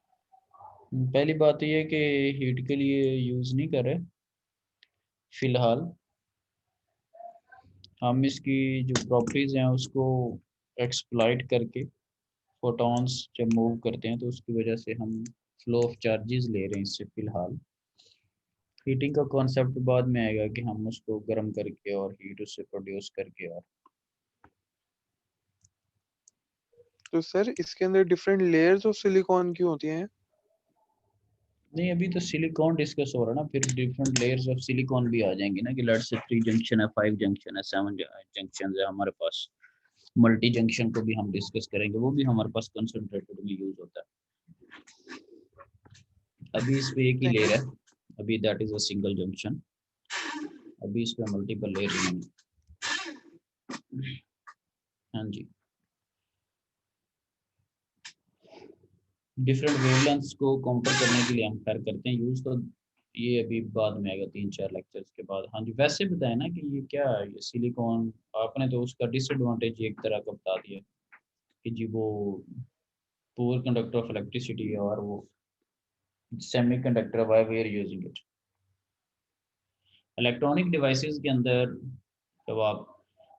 पहली बात तो ये कि हीट के लिए यूज नहीं कर रहे फिलहाल। हम इसकी जो प्रॉपर्टीज हैं उसको एक्सप्लॉइट करके फोटॉन्स जब मूव करते हैं तो उसकी वजह से हम फ्लो ऑफ चार्जेस ले रहे हैं इससे फिलहाल। हीटिंग का कॉन्सेप्ट बाद में आएगा कि हम उसको गर्म करके और हीट उससे प्रोड्यूस करके। और तो सर इसके अंदर डिफरेंट लेयर्स ऑफ सिलिकॉन क्यों होती हैं? नहीं, अभी तो सिलिकॉन डिस्कस हो रहा है ना, फिर डिफरेंट लेयर्स ऑफ सिलिकॉन भी आ जाएंगी ना, कि लेट्स से 3 जंक्शन है, 5 जंक्शन है, 7 जंक्शन है हमारे पास। मल्टी जंक्शन को भी हम डिस्कस करेंगे, वो भी हमारे पास कंसंट्रेटेड में यूज होता है। अभी इस पे एक ही लेयर है, अभी that is a single junction. अभी इस पे मल्टीपल लेयर हैं। हाँ जी, डिफरेंट वेवलेंथ्स को काउंटर करने के लिए हम कर करते हैं यूज, तो ये अभी बाद में आएगा 3-4 लेक्चर्स के बाद। हाँ जी, वैसे बताए ना कि ये क्या है, ये सिलिकॉन आपने तो उसका डिसएडवांटेज एक तरह का बता दिया कि जी वो पुअर कंडक्टर ऑफ इलेक्ट्रिसिटी है, और वो semiconductor, why we are using it. Electronic devices के अंदर जब आप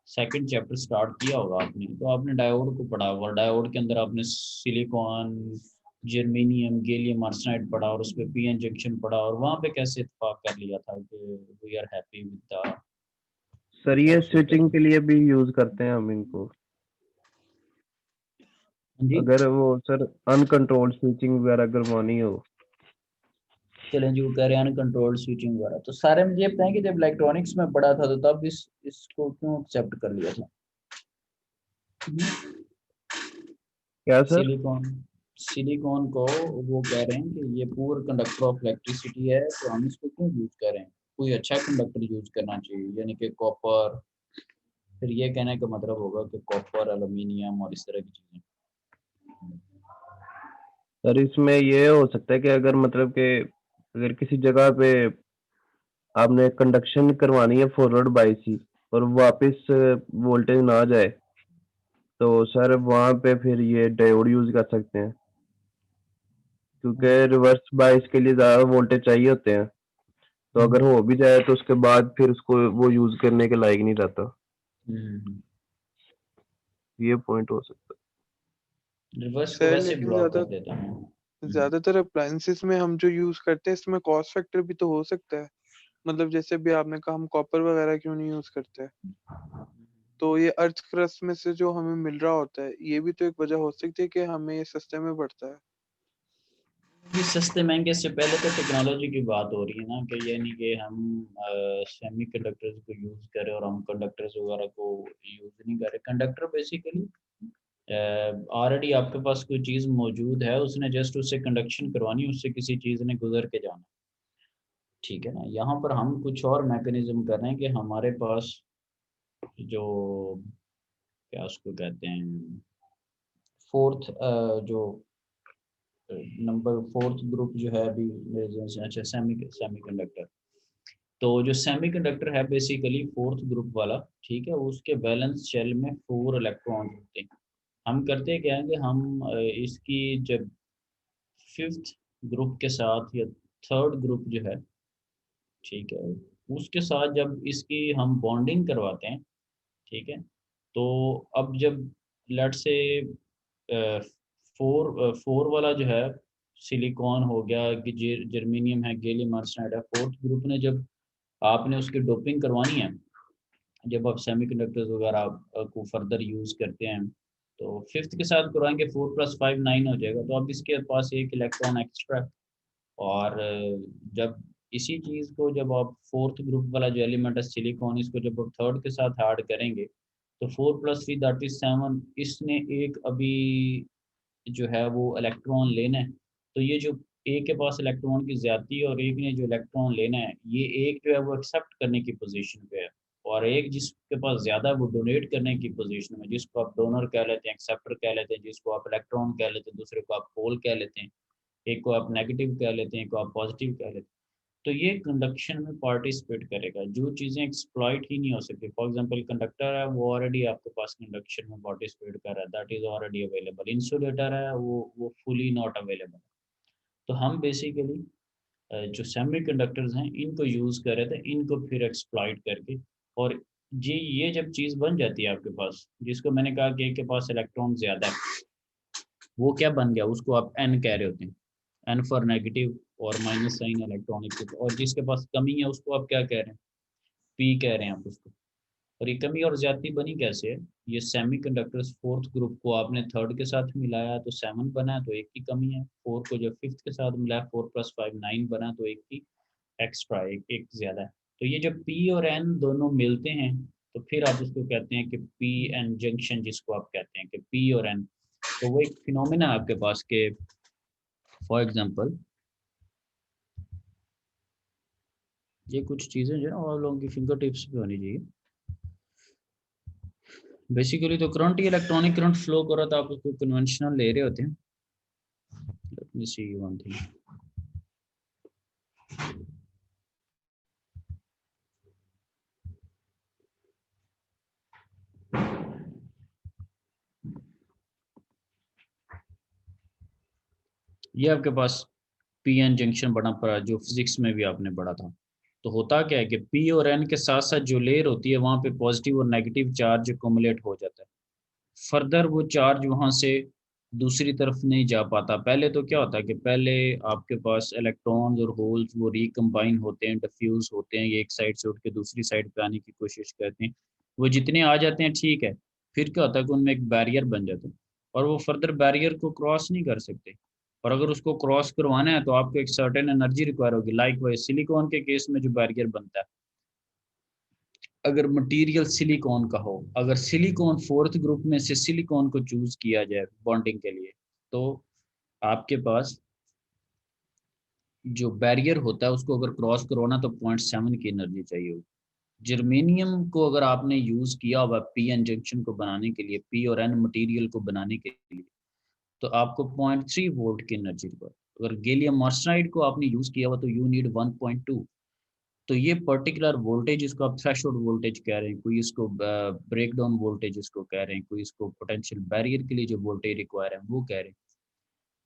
सेकंड चैप्टर स्टार्ट किया होगा आपने, तो आपने डायोड को पढ़ा होगा। डायोड के अंदर आपने सिलिकॉन, जर्मेनियम, गैलियम आर्सेनाइड पढ़ा, और उस पर पीएन जंक्शन पढ़ा, और वहां पे कैसे इत्तेफाक कर लिया था कि we are happy with the. Sir ये स्विचिंग के लिए भी यूज करते हैं हम इनको, जी अगर वो सर अनकंट्रोल्ड स्विचिंग वगैरह करवानी हो। चलें जी, वो कह रहे हैं अनकंट्रोल्ड स्विचिंग वगैरह। तो सारे मुझे ये बताएं कि जब इलेक्ट्रॉनिक्स में पढ़ा था तो तब इसको क्यों एक्सेप्ट कर लिया था? क्या सर? सिलिकॉन, सिलिकॉन को वो कह रहे हैं कि ये पुअर कंडक्टर ऑफ इलेक्ट्रिसिटी है, तो हम इसको क्यों यूज कर रहे हैं? कोई अच्छा कंडक्टर यूज करना चाहिए, यानी कि कॉपर। फिर ये कहने का मतलब होगा कि कॉपर, एल्युमिनियम और इस तरह की चीजें। सर इसमें ये हो सकता है कि अगर मतलब कि अगर किसी जगह पे आपने कंडक्शन करवानी है फॉरवर्ड बाइस ही, और वापस वोल्टेज ना जाए, तो सर वहाँ पे फिर ये डायोड यूज कर सकते हैं, क्योंकि रिवर्स बायस के लिए ज्यादा वोल्टेज चाहिए होते हैं, तो अगर हो भी जाए तो उसके बाद फिर उसको वो यूज करने के लायक नहीं रहता। ये पॉइंट हो सकता रिवर्स को सर वैसे लेकिन ब्लॉक कर देता हूँ। ज्यादातर अप्लायंसेस में हम जो यूज करते हैं इसमें कॉस्ट फैक्टर भी तो हो सकता है। मतलब जैसे भी आपने कहा हम कॉपर वगैरह क्यों नहीं यूज करते, तो ये अर्थ क्रस्ट में से जो हमें मिल रहा होता है ये भी तो एक वजह हो सकती है कि हमें ये सस्ते में पड़ता है। ये सस्ते महंगे से पहले तो टेक्नोलॉजी की बात हो रही है ना, कि ये नहीं कि हम सेमी कंडक्टर्स को यूज करें और हम कंडक्टर्स वगैरह को यूज नहीं करें। कंडक्टर बेसिकली ऑलरेडी आपके पास कोई चीज़ मौजूद है, उसने जस्ट उससे कंडक्शन करवानी, उससे किसी चीज़ ने गुजर के जाना, ठीक है ना। यहाँ पर हम कुछ और मैकेनिज्म कर रहे हैं कि हमारे पास जो क्या उसको कहते हैं फोर्थ जो नंबर फोर्थ ग्रुप जो है अभी मेरे ज़हन से, अच्छा सेमी कंडक्टर। तो जो सेमी कंडक्टर है बेसिकली फोर्थ ग्रुप वाला, ठीक है, उसके बैलेंस शेल में 4 इलेक्ट्रॉन होते हैं। हम करते क्या है कि हम इसकी जब फिफ्थ ग्रुप के साथ या थर्ड ग्रुप जो है, ठीक है, उसके साथ जब इसकी हम बॉन्डिंग करवाते हैं, ठीक है, तो अब जब लेट से फोर वाला जो है सिलिकॉन हो गया कि जर्मेनियम है, गैलियम आर्सेनाइड है, फोर्थ ग्रुप ने जब आपने उसकी डोपिंग करवानी है, जब आप सेमीकंडक्टर्स वगैरह को फर्दर यूज़ करते हैं, तो फिफ्थ के साथ करवाएंगे 4 + 5 9 हो जाएगा, तो अब इसके पास एक इलेक्ट्रॉन एक्स्ट्रा। और जब इसी चीज़ को जब आप फोर्थ ग्रुप वाला जो एलिमेंट है सिलिकॉन, इसको जब आप थर्ड के साथ ऐड करेंगे तो 4 + 3 दैट इज 7, इसने एक अभी जो है वो इलेक्ट्रॉन लेना है। तो ये जो एक के पास इलेक्ट्रॉन की ज्यादती है और एक ने जो इलेक्ट्रॉन लेना है, ये एक जो है वो एक्सेप्ट करने की पोजीशन पे है, और एक जिसके पास ज्यादा है वो डोनेट करने की पोजीशन में, जिसको आप डोनर कह लेते हैं, एक्सेप्टर कह लेते हैं, जिसको आप इलेक्ट्रॉन कह लेते हैं, दूसरे को आप होल कह लेते हैं, एक को आप नेगेटिव कह लेते हैं, एक को आप पॉजिटिव कह लेते हैं। तो ये कंडक्शन में पार्टिसिपेट करेगा। जो चीज़ें एक्सप्लॉइट ही नहीं हो सकती, फॉर एग्जांपल कंडक्टर है वो ऑलरेडी आपके पास कंडक्शन में पार्टिसिपेट कर रहा है, that is already available. Insulator है वो फुली नॉट अवेलेबल। तो हम बेसिकली जो सेमी कंडक्टर्स हैं इनको यूज़ कर रहे थे, इनको फिर एक्सप्लॉइट करके, और जी ये जब चीज़ बन जाती है आपके पास, जिसको मैंने कहा कि एक के पास इलेक्ट्रॉन ज़्यादा है, वो क्या बन गया, उसको आप एन कह रहे होते हैं, एन फॉर नेगेटिव और माइनस साइन इलेक्ट्रॉनिक, और जिसके पास कमी है उसको आप क्या कह रहे हैं, पी कह रहे हैं आप उसको। और ये कमी और ज्यादती बनी कैसे है, ये सेमी कंडक्टर्स फोर्थ ग्रुप को आपने थर्ड के साथ मिलाया तो 7 बना है, तो एक की कमी है। फोर को जब फिफ्थ के साथ मिलाया 4 + 5 9 बना, तो एक की एक्स्ट्रा, एक ज्यादा है। तो ये जब पी और एन दोनों मिलते हैं तो फिर आप उसको कहते हैं कि पी एन जंक्शन, जिसको आप कहते हैं कि पी और एन। तो वो एक फिनोमेना है आपके पास के, फॉर एग्जांपल ये कुछ चीज़ें जो है ना आप लोगों की फिंगर टिप्स पे होनी चाहिए। बेसिकली तो करंट ही इलेक्ट्रॉनिक करंट फ्लो कर रहा था, आप उसको कन्वेंशनल ले रहे होते हैं। लेट मी सी वन थिंग। ये आपके पास पी एन जंक्शन बना पड़ा, जो फिजिक्स में भी आपने पढ़ा था। तो होता क्या है कि पी और एन के साथ साथ जो लेयर होती है वहाँ पे पॉजिटिव और नेगेटिव चार्ज एक्युमुलेट हो जाता है। फर्दर वो चार्ज वहाँ से दूसरी तरफ नहीं जा पाता। पहले तो क्या होता है कि पहले आपके पास इलेक्ट्रॉन्स और होल्स वो रिकम्बाइन होते हैं, डिफ्यूज होते हैं, ये एक साइड से उठ के दूसरी साइड पे आने की कोशिश करते हैं। वो जितने आ जाते हैं ठीक है, फिर क्या होता है कि उनमें एक बैरियर बन जाता है और वो फर्दर बैरियर को क्रॉस नहीं कर सकते। और अगर उसको क्रॉस करवाना है तो आपको एक सर्टेन एनर्जी रिक्वायर होगी। लाइक वाइज सिलिकॉन के केस में जो बैरियर बनता है, अगर मटेरियल सिलिकॉन का हो, अगर सिलिकॉन फोर्थ ग्रुप में से सिलिकॉन को चूज किया जाए बॉन्डिंग के लिए, तो आपके पास जो बैरियर होता है उसको अगर क्रॉस करवाना तो 0.7 की एनर्जी चाहिए होगी। जर्मेनियम को अगर आपने यूज किया हुआ पी एन जंक्शन को बनाने के लिए, पी और एन मटेरियल को बनाने के लिए, तो आपको 0.3 वोल्ट की एनर्जी रिक्वायर। अगर गैलियम आर्सेनाइड को आपने यूज किया हुआ तो यू नीड 1.2। तो ये पर्टिकुलर वोल्टेज इसको आप थ्रेशोल्ड वोल्टेज कह रहे हैं, कोई इसको ब्रेक डाउन वोल्टेज इसको कह रहे हैं, कोई इसको पोटेंशियल बैरियर के लिए जो वोल्टेज रिक्वायर है वो कह रहे हैं।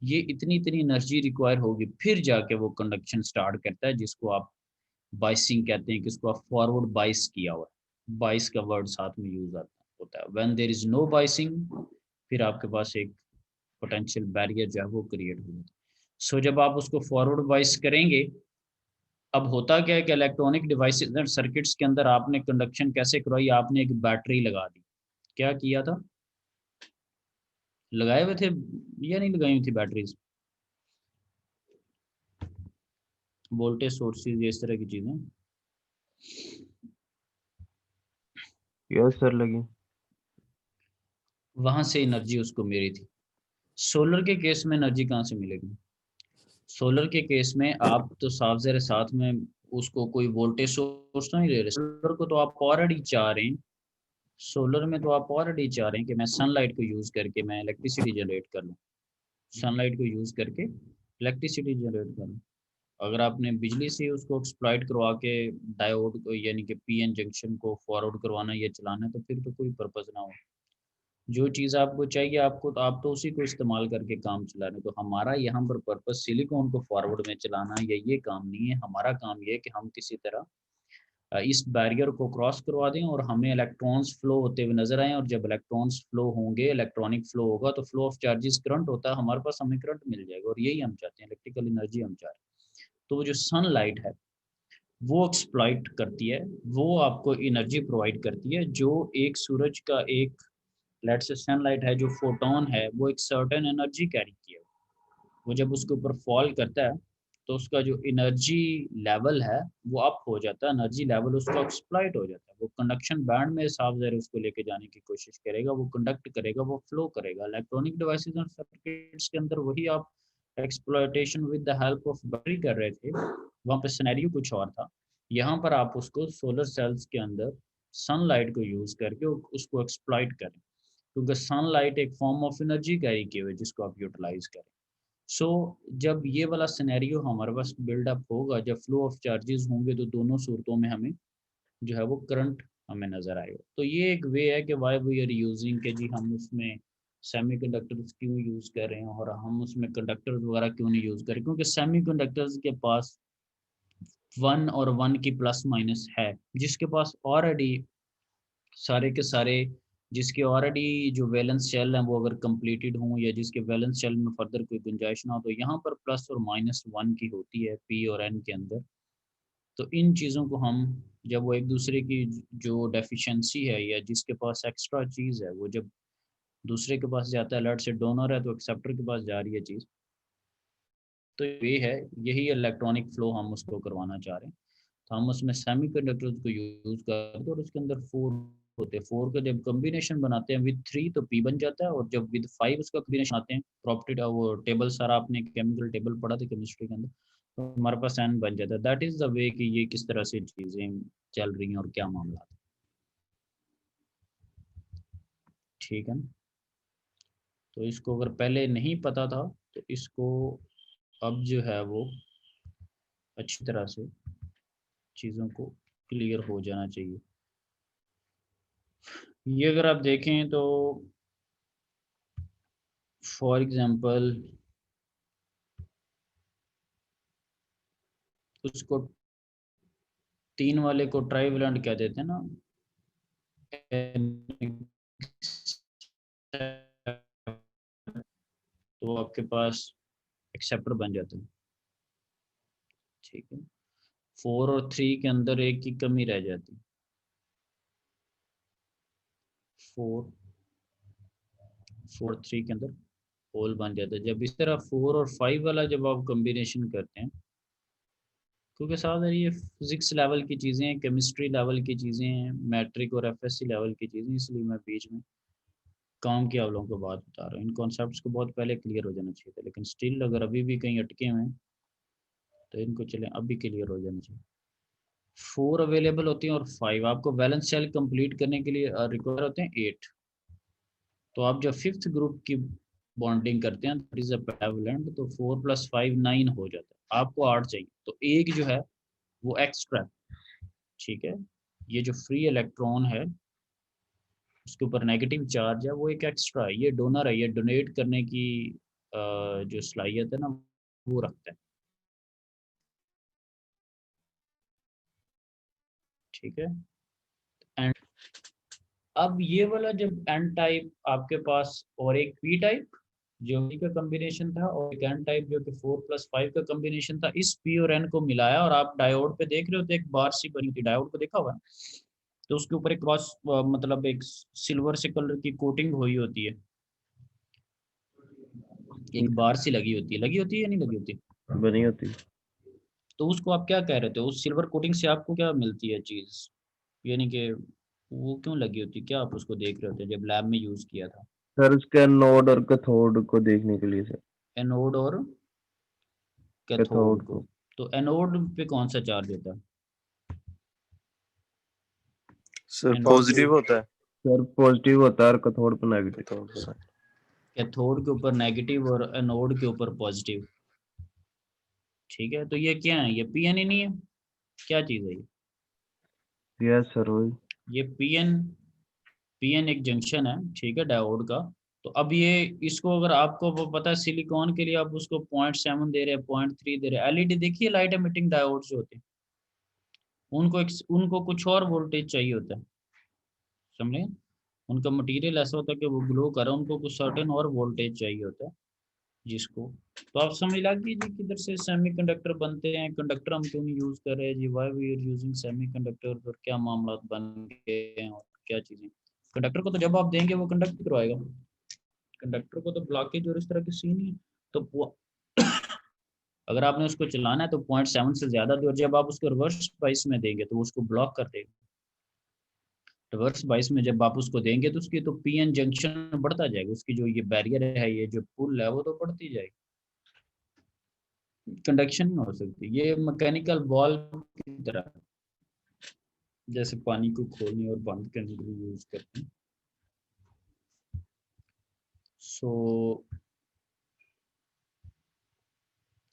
ये इतनी इतनी एनर्जी रिक्वायर होगी फिर जाके वो कंडक्शन स्टार्ट करता है, जिसको आप बाइसिंग कहते हैं, किसको आप फॉरवर्ड बाइस किया हुआ है, बाइस का वर्ड साथ में यूज होता है। When there is no biasing, फिर आपके पास एक पोटेंशियल बैरियर जो है वो क्रिएट हो जाता है। सो जब आप उसको फॉरवर्ड बाइस करेंगे, अब होता क्या है कि इलेक्ट्रॉनिक डिवाइसेस सर्किट्स के अंदर आपने कंडक्शन कैसे करवाई, आपने एक बैटरी लगा दी। क्या किया था, लगाए हुए थे या नहीं लगाई हुई थी बैटरीज, वोल्टेज सोर्सेज, इस तरह की चीजें? यस सर लगी। वहां से एनर्जी उसको मिली थी। सोलर के केस में एनर्जी कहाँ से मिलेगी? सोलर के केस में आप तो साफ ज़रा साथ में उसको कोई वोल्टेज सोर्स तो नहीं ले रहे। सोलर को तो आप ऑलरेडी चाह रहे हैं, सोलर में तो आप ऑलरेडी चाह रहे हैं कि मैं सनलाइट को यूज़ करके मैं इलेक्ट्रिसिटी जनरेट कर लूँ, सनलाइट को यूज़ करके इलेक्ट्रिसिटी जनरेट कर लूँ। अगर आपने बिजली से उसको एक्सप्लॉइट करवा के डायोड को यानी कि पीएन जंक्शन को फॉरवर्ड करवाना या चलाना है, तो फिर तो कोई पर्पज़ ना हो। जो चीज़ आपको चाहिए आपको, तो आप तो उसी को इस्तेमाल करके काम चला रहे हैं। तो हमारा यहाँ पर पर्पस सिलिकॉन को फॉरवर्ड में चलाना या ये काम नहीं है। हमारा काम ये है कि हम किसी तरह इस बैरियर को क्रॉस करवा दें और हमें इलेक्ट्रॉन्स फ्लो होते हुए नजर आए। और जब इलेक्ट्रॉन्स फ्लो होंगे, इलेक्ट्रॉनिक फ्लो होगा, तो फ्लो ऑफ चार्जेस करंट होता है हमारे पास, हमें करंट मिल जाएगा। और यही हम चाहते हैं, इलेक्ट्रिकल एनर्जी हम चाह रहे हैं। तो वो जो सनलाइट है वो एक्सप्लॉइट करती है, वो आपको एनर्जी प्रोवाइड करती है। जो एक सूरज का एक लेट्स से सनलाइट है, जो फोटोन है, वो एक सर्टेन एनर्जी कैरी किया, वो जब उसके ऊपर फॉल करता है तो उसका जो एनर्जी लेवल है वो अप हो जाता है, एनर्जी लेवल उसका एक्सप्लॉइट हो जाता है। वो कंडक्शन बैंड में साफ ज़ाहिर उसको लेके जाने की कोशिश करेगा, वो कंडक्ट करेगा, वो फ्लो करेगा। इलेक्ट्रॉनिक डिवाइसेस और सर्किट्स के अंदर वही आप exploitation with the help of battery कर रहे थे, वहाँ पे सिनेरियो कुछ और था। यहाँ पर आप उसको सोलर सेल्स के अंदर सनलाइट को यूज़ करके उसको एक्सप्लॉइट करें, क्योंकि सनलाइट एक फॉर्म ऑफ एनर्जी कैरी किए हुए जिसको आप यूटिलाइज करें। सो जब ये वाला सिनेरियो हमारे पास बिल्डअप होगा, जब फ्लो ऑफ चार्जेस होंगे, तो दोनों सूरतों में हमें जो है वो करंट हमें नज़र आएगा। तो ये एक वे है कि वाई वी आर यूजिंग के जी हम उसमें सेमीकंडक्टर्स क्यों यूज़ कर रहे हैं और हम उसमें कंडक्टर्स वगैरह क्यों नहीं यूज़ करें, क्योंकि सेमीकंडक्टर्स के पास 1 और 1 की प्लस माइनस है। जिसके पास ऑलरेडी सारे के सारे, जिसके ऑलरेडी जो वैलेंस शेल हैं वो अगर कंप्लीटेड हों, या जिसके वैलेंस शेल में फर्दर कोई गुंजाइश ना हो, तो यहाँ पर प्लस और माइनस 1 की होती है पी और एन के अंदर। तो इन चीज़ों को हम जब वो एक दूसरे की जो डेफिशिएंसी है या जिसके पास एक्स्ट्रा चीज़ है, वो जब दूसरे के पास जाता है, अलर्ट से डोनर है तो एक्सेप्टर के पास जा रही है चीज़, तो ये है, यही इलेक्ट्रॉनिक फ्लो हम उसको करवाना चाह रहे हैं। तो हम उसमें सेमीकंडक्टर्स को यूज़ करते हैं और उसके अंदर 4 होते हैं। 4 का जब कॉम्बिनेशन बनाते हैं विद 3 तो पी बन जाता है, और जब विद 5 उसका कॉम्बिनेशन आते हैं, प्रॉपर्टी वो टेबल सारा आपने केमिकल टेबल पढ़ा था केमिस्ट्री के अंदर, तो हमारे पास एन बन जाता है। दैट इज़ द वे कि ये किस तरह से चीज़ें चल रही हैं और क्या मामला है। ठीक है ना? तो इसको अगर पहले नहीं पता था तो इसको अब जो है वो अच्छी तरह से चीज़ों को क्लियर हो जाना चाहिए। ये अगर आप देखें तो फॉर एग्जांपल उसको 3 वाले को ट्राइवेलेंट कह देते हैं ना, तो आपके पास एक्सेप्टर बन जाता है। ठीक है, 4 और 3 के अंदर एक की कमी रह जाती है। 4 3 के अंदर होल बन जाता है। जब इस तरह 4 और 5 वाला जब आप कॉम्बिनेशन करते हैं, क्योंकि साथ ये फिजिक्स लेवल की चीज़ें हैं, केमिस्ट्री लेवल की चीज़ें हैं, मैट्रिक और एफएससी लेवल की चीज़ें, इसलिए मैं बीच में काम की आप लोगों को बात बता रहा हूँ। इन कॉन्सेप्ट्स को बहुत पहले क्लियर हो जाना चाहिए था, लेकिन स्टिल अगर अभी भी कहीं अटके हुए हैं तो इनको चलें अभी क्लियर हो जाना चाहिए। 4 अवेलेबल होती हैं और 5 आपको बैलेंस सेल कंप्लीट करने के लिए रिक्वायर होते हैं 8। तो आप जब 5th ग्रुप की बॉन्डिंग करते हैं, दैट इज अ पैवलेंट, तो 4 + 5 9 हो जाता है। आपको 8 चाहिए, तो एक जो है वो एक्स्ट्रा है। ठीक है, ये जो फ्री इलेक्ट्रॉन है उसके ऊपर नेगेटिव चार्ज है, वो एक एक्स्ट्रा है, ये डोनर है, ये डोनेट करने की जो सलाहियत है ना वो रखता है। ठीक है, एंड अब ये वाला जब एन टाइप आपके पास और एक पी टाइप जो पी का कॉम्बिनेशन था और एक एन टाइप जो कि 4+5 का कॉम्बिनेशन था, इस पी और एन को मिलाया और आप डायोड पे देख रहे हो तो एक बार सी बनी थी, डायोड को देखा हुआ है? तो उसके ऊपर एक क्रॉस मतलब एक सिल्वर से कलर की कोटिंग हुई होती है, एक बार सी लगी होती है या नहीं लगी होती? बनी होती। तो उसको आप क्या कह रहे थे, उस सिल्वर कोटिंग से आपको क्या मिलती है चीज, यानी कि वो क्यों लगी होती, क्या आप उसको देख रहे थे जब लैब में यूज किया था? सर उसके एनोड और कैथोड को देखने के लिए सर। एनोड और कैथोड कैथोड को, को। तो एनोड पे कौन सा चार्ज होता है? सर एनोड पॉजिटिव होता है। सर पॉजिटिव होता है और कैथोड पे नेगेटिव। कैथोड के ऊपर नेगेटिव और एनोड के ऊपर पॉजिटिव। ठीक है, तो ये क्या है, ये पीएन ही नहीं है, क्या चीज है ये? यस सर वही। ये पीएन एक जंक्शन है, ठीक है, डायोड का। तो अब ये इसको अगर आपको वो पता है सिलिकॉन के लिए आप उसको 0.7 दे रहे हैं, 0.3 दे रहे हैं, एलईडी देखिए लाइट एमिटिंग डायोड जो होते हैं उनको कुछ और वोल्टेज चाहिए होता है, समझे? उनका मटेरियल ऐसा होता है कि वो ग्लो कर रहा है, उनको कुछ सर्टेन और वोल्टेज चाहिए होता है जिसको, तो आप समझ लीजिए कि किधर से सेमीकंडक्टर बनते हैं, कंडक्टर हम क्यों नहीं यूज कर रहे हैं जी, why we are using semiconductor, और क्या मामला बन गए हैं और क्या चीजें। कंडक्टर को तो जब आप देंगे वो कंडक्ट करवाएगा, कंडक्टर को तो ब्लॉकेज और इस तरह की सीन ही, तो अगर आपने उसको चलाना है तो 0.7 से ज्यादा दे, और जब आप उसको रिवर्स बाइस में देंगे तो उसको ब्लॉक कर देगा। रिवर्स बाइस में जब आप उसको देंगे तो उसकी तो पीएन जंक्शन बढ़ता जाएगा, उसकी जो ये बैरियर है, ये जो पुल है वो तो बढ़ती जाएगी, कंडक्शन नहीं हो सकती। ये मैकेनिकल बॉल की तरह, जैसे पानी को खोलने और बंद करने के लिए यूज करते हैं। सो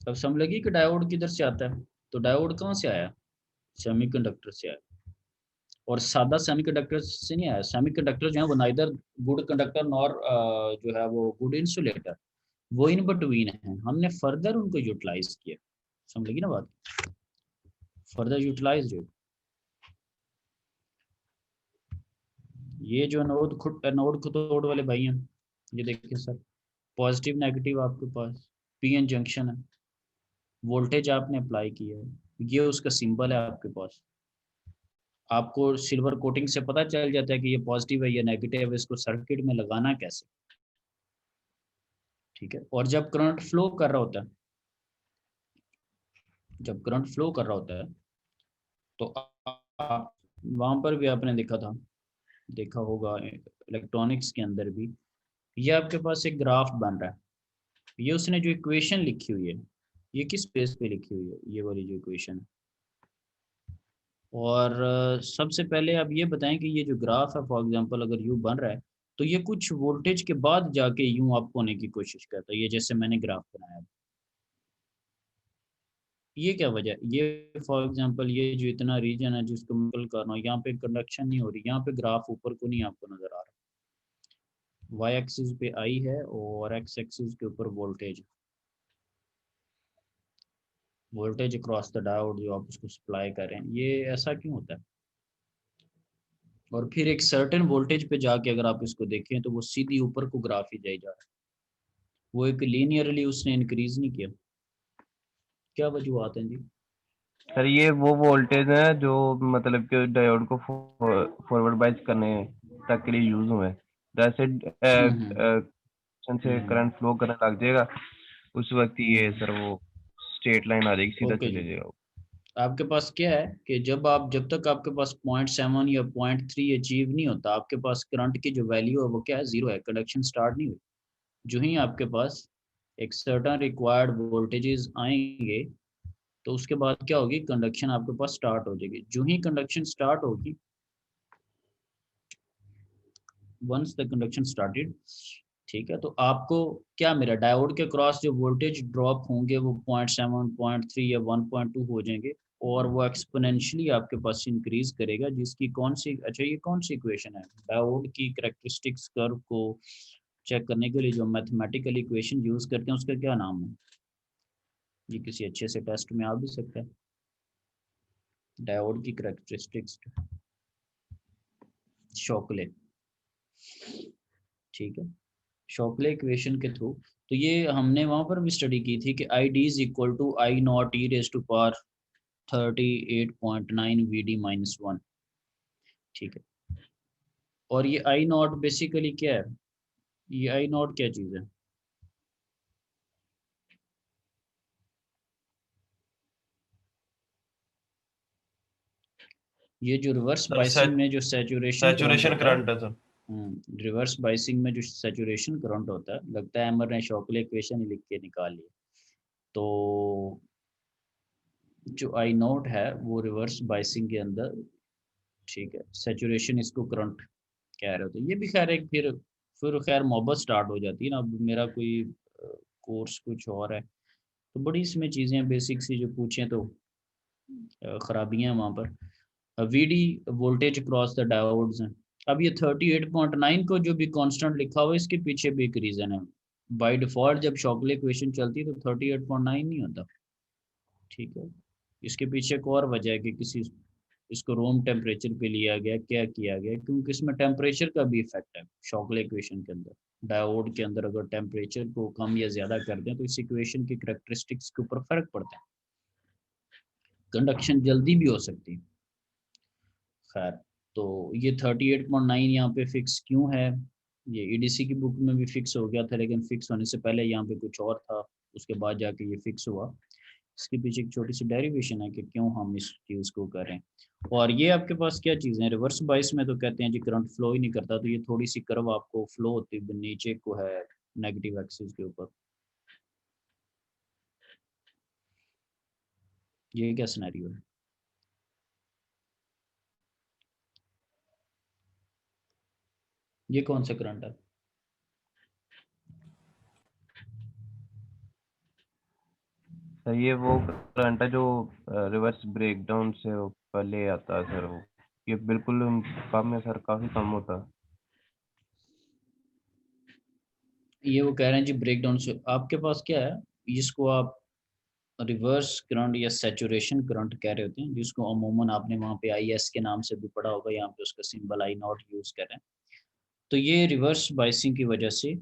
अब समझ लगी कि डायोड किधर से आता है, तो डायोड कहाँ से आया, सेमीकंडक्टर से आया, और सादा सेमीकंडक्टर से नहीं आया। सेमीकंडक्टर जो है वो नाइदर गुड कंडक्टर नॉर जो है वो गुड इंसुलेटर, वो इन बिटवीन है, हमने फर्दर उनको यूटिलाइज किया, समझ लगी ना बात, फर्दर यूटिलाइज। ये जो नोड कैथोड वाले भाई हैं, ये देखिए सर, पॉजिटिव नेगेटिव आपके पास पीएन जंक्शन है, वोल्टेज आपने अप्लाई किया है, ये उसका सिंबल है आपके पास, आपको सिल्वर कोटिंग से पता चल जाता है कि ये पॉजिटिव है या नेगेटिव है, इसको सर्किट में लगाना कैसे। ठीक है, और जब करंट फ्लो कर रहा होता है, जब करंट फ्लो कर रहा होता है तो वहां पर भी आपने देखा होगा इलेक्ट्रॉनिक्स के अंदर भी, ये आपके पास एक ग्राफ बन रहा है, ये उसने जो इक्वेशन लिखी हुई है ये किस बेस पे लिखी हुई है, ये वाली जो इक्वेशन है। और सबसे पहले आप ये बताएं कि ये जो ग्राफ है फॉर एग्जांपल अगर यूं बन रहा है तो ये कुछ वोल्टेज के बाद जाके यूं अप होने की कोशिश करता है, ये जैसे मैंने ग्राफ बनाया, ये क्या वजह, ये फॉर एग्जांपल ये जो इतना रीजन है जिसको मैं कर रहा हूँ, यहाँ पे कंडक्शन नहीं हो रही, यहाँ पे ग्राफ ऊपर को नहीं आपको नजर आ रहा, वाई एक्सिस पे आई है और एक्स एक्सिस के ऊपर वोल्टेज अक्रॉस द डायोड जो आप उसको सप्लाई कर रहे हैं, ये ऐसा क्यों होता है? और फिर एक सर्टेन वोल्टेज पे जाके अगर आप इसको देखें तो वो सीधी ऊपर को ग्राफ ही जाई जा रहा है, वो एक लीनियरली उसने इंक्रीज नहीं किया, क्या वजूहत हैं जी? सर ये वो वोल्टेज है जो मतलब कि डायोड को फॉरवर्ड बाइस करने तक के लिए यूज हुए, जैसे से करंट फ्लो करने लग जाएगा उस वक्त ये सर वो स्ट्रेट लाइन आ जाएगी, सीधा ओके चले जी, जाएगा। आपके पास क्या है कि जब तक आपके पास 0.7 या 0.3 अचीव नहीं होता, आपके पास करंट की जो वैल्यू है वो क्या है, जीरो है, कंडक्शन स्टार्ट नहीं हुई। जो ही आपके पास एक सर्टन रिक्वायर्ड वोल्टेजेस आएंगे तो उसके बाद क्या होगी, कंडक्शन आपके पास स्टार्ट हो जाएगी। जो ही कंडक्शन स्टार्ट होगी, वंस द कंडक्शन स्टार्टेड, ठीक है, तो आपको क्या मिला, डायोड के क्रॉस जो वोल्टेज ड्रॉप होंगे वो 0.7, 0.3 या 1.2 हो जाएंगे, और वो एक्सपोनेंशियली आपके पास इंक्रीज करेगा, जिसकी कौन सी, अच्छा ये कौन सी इक्वेशन है? डायोड की कैरेक्टरिस्टिक्स कर्व को चेक करने के लिए जो मैथमेटिकल इक्वेशन यूज करते हैं उसका क्या नाम है? ये किसी अच्छे से टेस्ट में आ भी सकता है। डायोड की कैरेक्टरिस्टिक्स, शॉकले, ठीक है, शॉकले इक्वेशन के थ्रू। तो ये हमने वहां पर भी स्टडी की थी कि I D is equal to I nought e raise to power 38.9 VD-1, ठीक है। और ये आई नॉट बेसिकली क्या है? ये आई नॉट क्या चीज़ है? ये जो रिवर्स सर, बाइसिंग में जो सैचुरेशन करंट है सर। रिवर्स बाइसिंग में जो सैचुरेशन करंट होता है, लगता है अमर ने शॉकले इक्वेशन ही लिख के निकाल लिया। तो जो आई नॉट है वो रिवर्स बाइसिंग के अंदर, ठीक है, सैचुरेशन इसको करंट कह रहे होते हैं। ये भी खैर एक फिर खैर मोहब्बत स्टार्ट हो जाती है ना। अब मेरा कोई कोर्स कुछ और है, तो बड़ी इसमें चीज़ें बेसिक सी जो पूछें तो खराबियाँ हैं वहाँ पर। VD voltage cross the diodes हैं। अब ये 38.9 को जो भी कांस्टेंट लिखा हुआ है, इसके पीछे भी एक रीज़न है। बाय डिफ़ॉल्ट जब शॉकले इक्वेशन चलती है तो 38.9 नहीं होता, ठीक है। इसके पीछे एक और वजह है कि किसी इसको रूम टेम्परेचर पे लिया गया, क्या किया गया, क्योंकि इसमें टेम्परेचर का भी इफेक्ट है शॉकले इक्वेशन के अंदर। डायोड के अंदर अगर टेम्परेचर को कम या ज़्यादा कर दें तो इस इक्वेशन की करैक्टरिस्टिक्स के ऊपर फर्क पड़ता है, कंडक्शन जल्दी भी हो सकती है। खैर, तो ये 38.9 यहाँ पे फिक्स क्यों है? ये ईडीसी की बुक में भी फिक्स हो गया था, लेकिन फिक्स होने से पहले यहाँ पे कुछ और था, उसके बाद जाके ये फिक्स हुआ। इसके पीछे एक छोटी सी डेरिवेशन है कि क्यों हम इस चीज़ को करें। और ये आपके पास क्या चीज़ है? रिवर्स बाइस में तो कहते हैं जी करंट फ्लो ही नहीं करता, तो ये थोड़ी सी कर्व आपको फ्लो होती है नीचे को है नेगेटिव एक्सिस के ऊपर। ये क्या सिनेरियो है? ये कौन सा करंट है? सर ये वो करंट है जो रिवर्स ब्रेकडाउन से पहले आता है सर। वो ये बिल्कुल कम है सर, काफी कम होता है। ये वो कह रहे हैं जी ब्रेकडाउन से आपके पास क्या है, जिसको आप रिवर्स करंट या सैचुरेशन करंट कह रहे होते हैं, जिसको अमूमन आपने वहाँ पे आई एस के नाम से भी पढ़ा होगा, यहाँ पे उसका सिंबल आई नॉट यूज कर रहे हैं। तो ये रिवर्स बाइसिंग की वजह से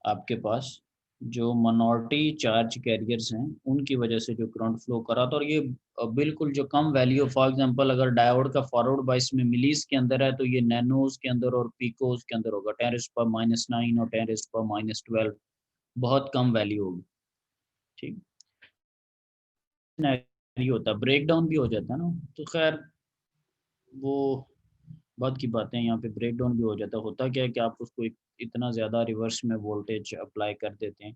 आपके पास जो मिनॉरिटी चार्ज कैरियर्स हैं उनकी वजह से जो करंट फ्लो करा था। और ये बिल्कुल जो कम वैल्यू, फॉर एग्जांपल अगर डायोड का फॉरवर्ड बाइस में मिलीज के अंदर है तो ये नैनोज के अंदर और पिकोज के अंदर होगा, 10⁻⁹ और 10⁻12, बहुत कम वैल्यू होगी, ठीक। नहीं होता, ब्रेक डाउन भी हो जाता है ना, तो खैर वो बाद की बातें। यहाँ पे ब्रेक डाउन भी हो जाता है। होता क्या है कि आप उसको इतना ज़्यादा रिवर्स में वोल्टेज अप्लाई कर देते हैं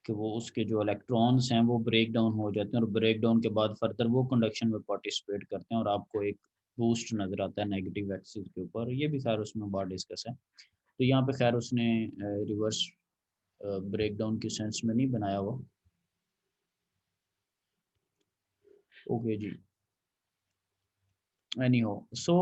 कि वो उसके जो इलेक्ट्रॉन्स हैं वो ब्रेक डाउन हो जाते हैं, और ब्रेक डाउन के बाद फर्दर वो कंडक्शन में पार्टिसिपेट करते हैं और आपको एक बूस्ट नज़र आता है नेगेटिव एक्सिस के ऊपर। ये भी खैर उसमें बात डिस्कस है। तो यहाँ पे खैर उसने रिवर्स ब्रेक डाउन की सेंस में नहीं बनाया हुआ। ओके जी, एनी हो। सो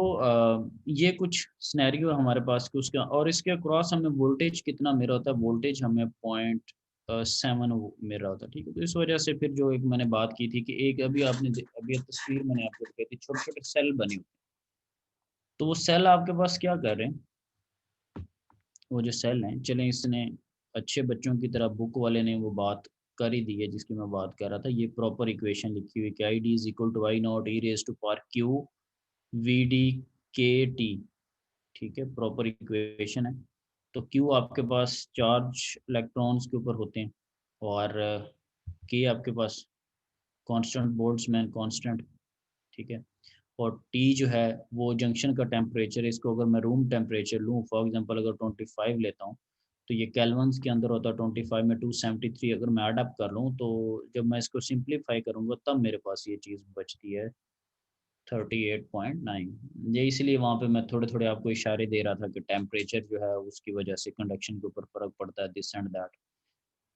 ये कुछ सिनेरियो हमारे पास कि उसका, और इसके अक्रॉस हमें वोल्टेज कितना मेरा होता है, वोल्टेज हमें 0.7 मेरा होता है, ठीक है। तो इस वजह से फिर जो एक मैंने बात की थी कि एक अभी अभी तस्वीर मैंने आपको दिखाई थी, छोटे छोटे सेल बने हुए। तो वो सेल आपके पास क्या कर रहे हैं, वो जो सेल हैं, चलें इसने अच्छे बच्चों की तरह बुक वाले ने वो बात कर ही दी है जिसकी मैं बात कर रहा था। ये प्रॉपर इक्वेशन लिखी हुई कि I D is equal to I nought e raise to power q V D के टी, ठीक है, प्रॉपर इक्वेशन है। तो क्यू आपके पास चार्ज इलेक्ट्रॉन्स के ऊपर होते हैं, और के आपके पास कांस्टेंट, बोल्ट्जमैन कांस्टेंट, ठीक है। और टी जो है वो जंक्शन का टेम्परेचर है। इसको अगर मैं रूम टेम्परेचर लूँ, फॉर एग्जांपल अगर 25 लेता हूँ तो ये केल्विन्स के अंदर होता है। 25 में 273 अगर मैं ऐड अप कर लूँ तो जब मैं इसको सिंप्लीफाई करूँगा तब मेरे पास ये चीज़ बचती है 38.9। ये इसलिए वहाँ पे मैं थोड़े थोड़े आपको इशारे दे रहा था कि टेम्परेचर जो है उसकी वजह से कंडक्शन के ऊपर फ़र्क पड़ता है, दिस एंड दैट।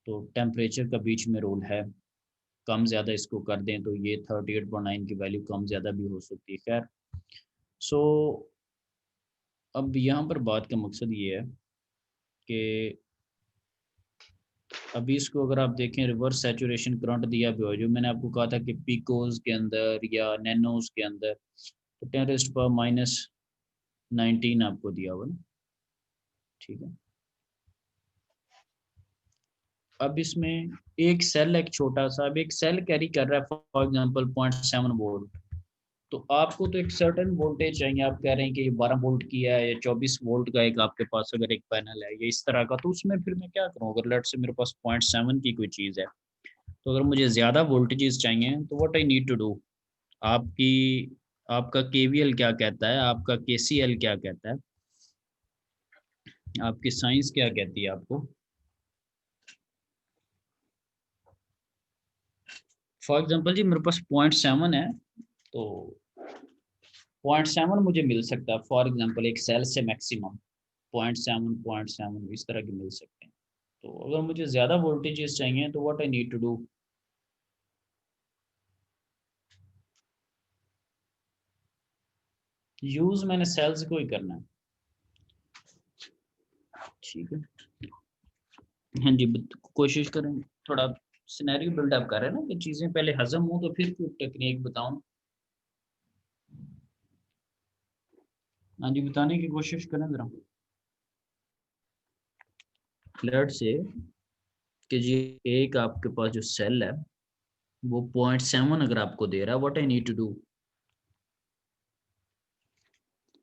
तो टेम्परेचर का बीच में रोल है। कम ज़्यादा इसको कर दें तो ये 38.9 की वैल्यू कम ज़्यादा भी हो सकती है। खैर, सो अब यहाँ पर बात का मकसद ये है कि अभी इसको अगर आप देखें रिवर्स सैचुरेशन करंट दिया भी हो, जो मैंने आपको कहा था कि पिकोज के अंदर या नैनोज के अंदर, तो 10⁻⁻19 आपको दिया हुआ ना, ठीक है। अब इसमें एक सेल, एक छोटा सा, अब एक सेल कैरी कर रहा है फॉर एग्जांपल 0.7 वोल्ट, तो आपको तो एक सर्टेन वोल्टेज चाहिए। आप कह रहे हैं कि ये 12 वोल्ट की है या 24 वोल्ट का एक आपके पास अगर एक पैनल है या इस तरह का, तो उसमें फिर मैं क्या करूँ? अगर लेट से मेरे पास 0.7 की कोई चीज़ है, तो अगर मुझे ज़्यादा वोल्टेजेस चाहिए तो what I need to do, आपकी आपका केवीएल क्या कहता है, आपका केसीएल क्या कहता है, आपकी साइंस क्या कहती है आपको? फॉर एग्जांपल जी मेरे पास 0.7 है, तो 0.7 मुझे मिल सकता है फॉर एग्जांपल एक सेल से मैक्सिमम 0.7 इस तरह के मिल सकते हैं। तो अगर मुझे ज़्यादा वोल्टेजेस चाहिए तो what I need to do, use मैंने सेल्स को ही करना है, ठीक है। हाँ जी, कोशिश करें थोड़ा सिनेरियो बिल्डअप कर रहे हैं ना कि चीज़ें पहले हजम हो तो फिर कोई टेक्निक बताऊं। हाँ जी, बताने की कोशिश करें ज़रा। लेट से कि जी एक आपके पास जो सेल है वो 0.7 अगर आपको दे रहा है, what I need to do,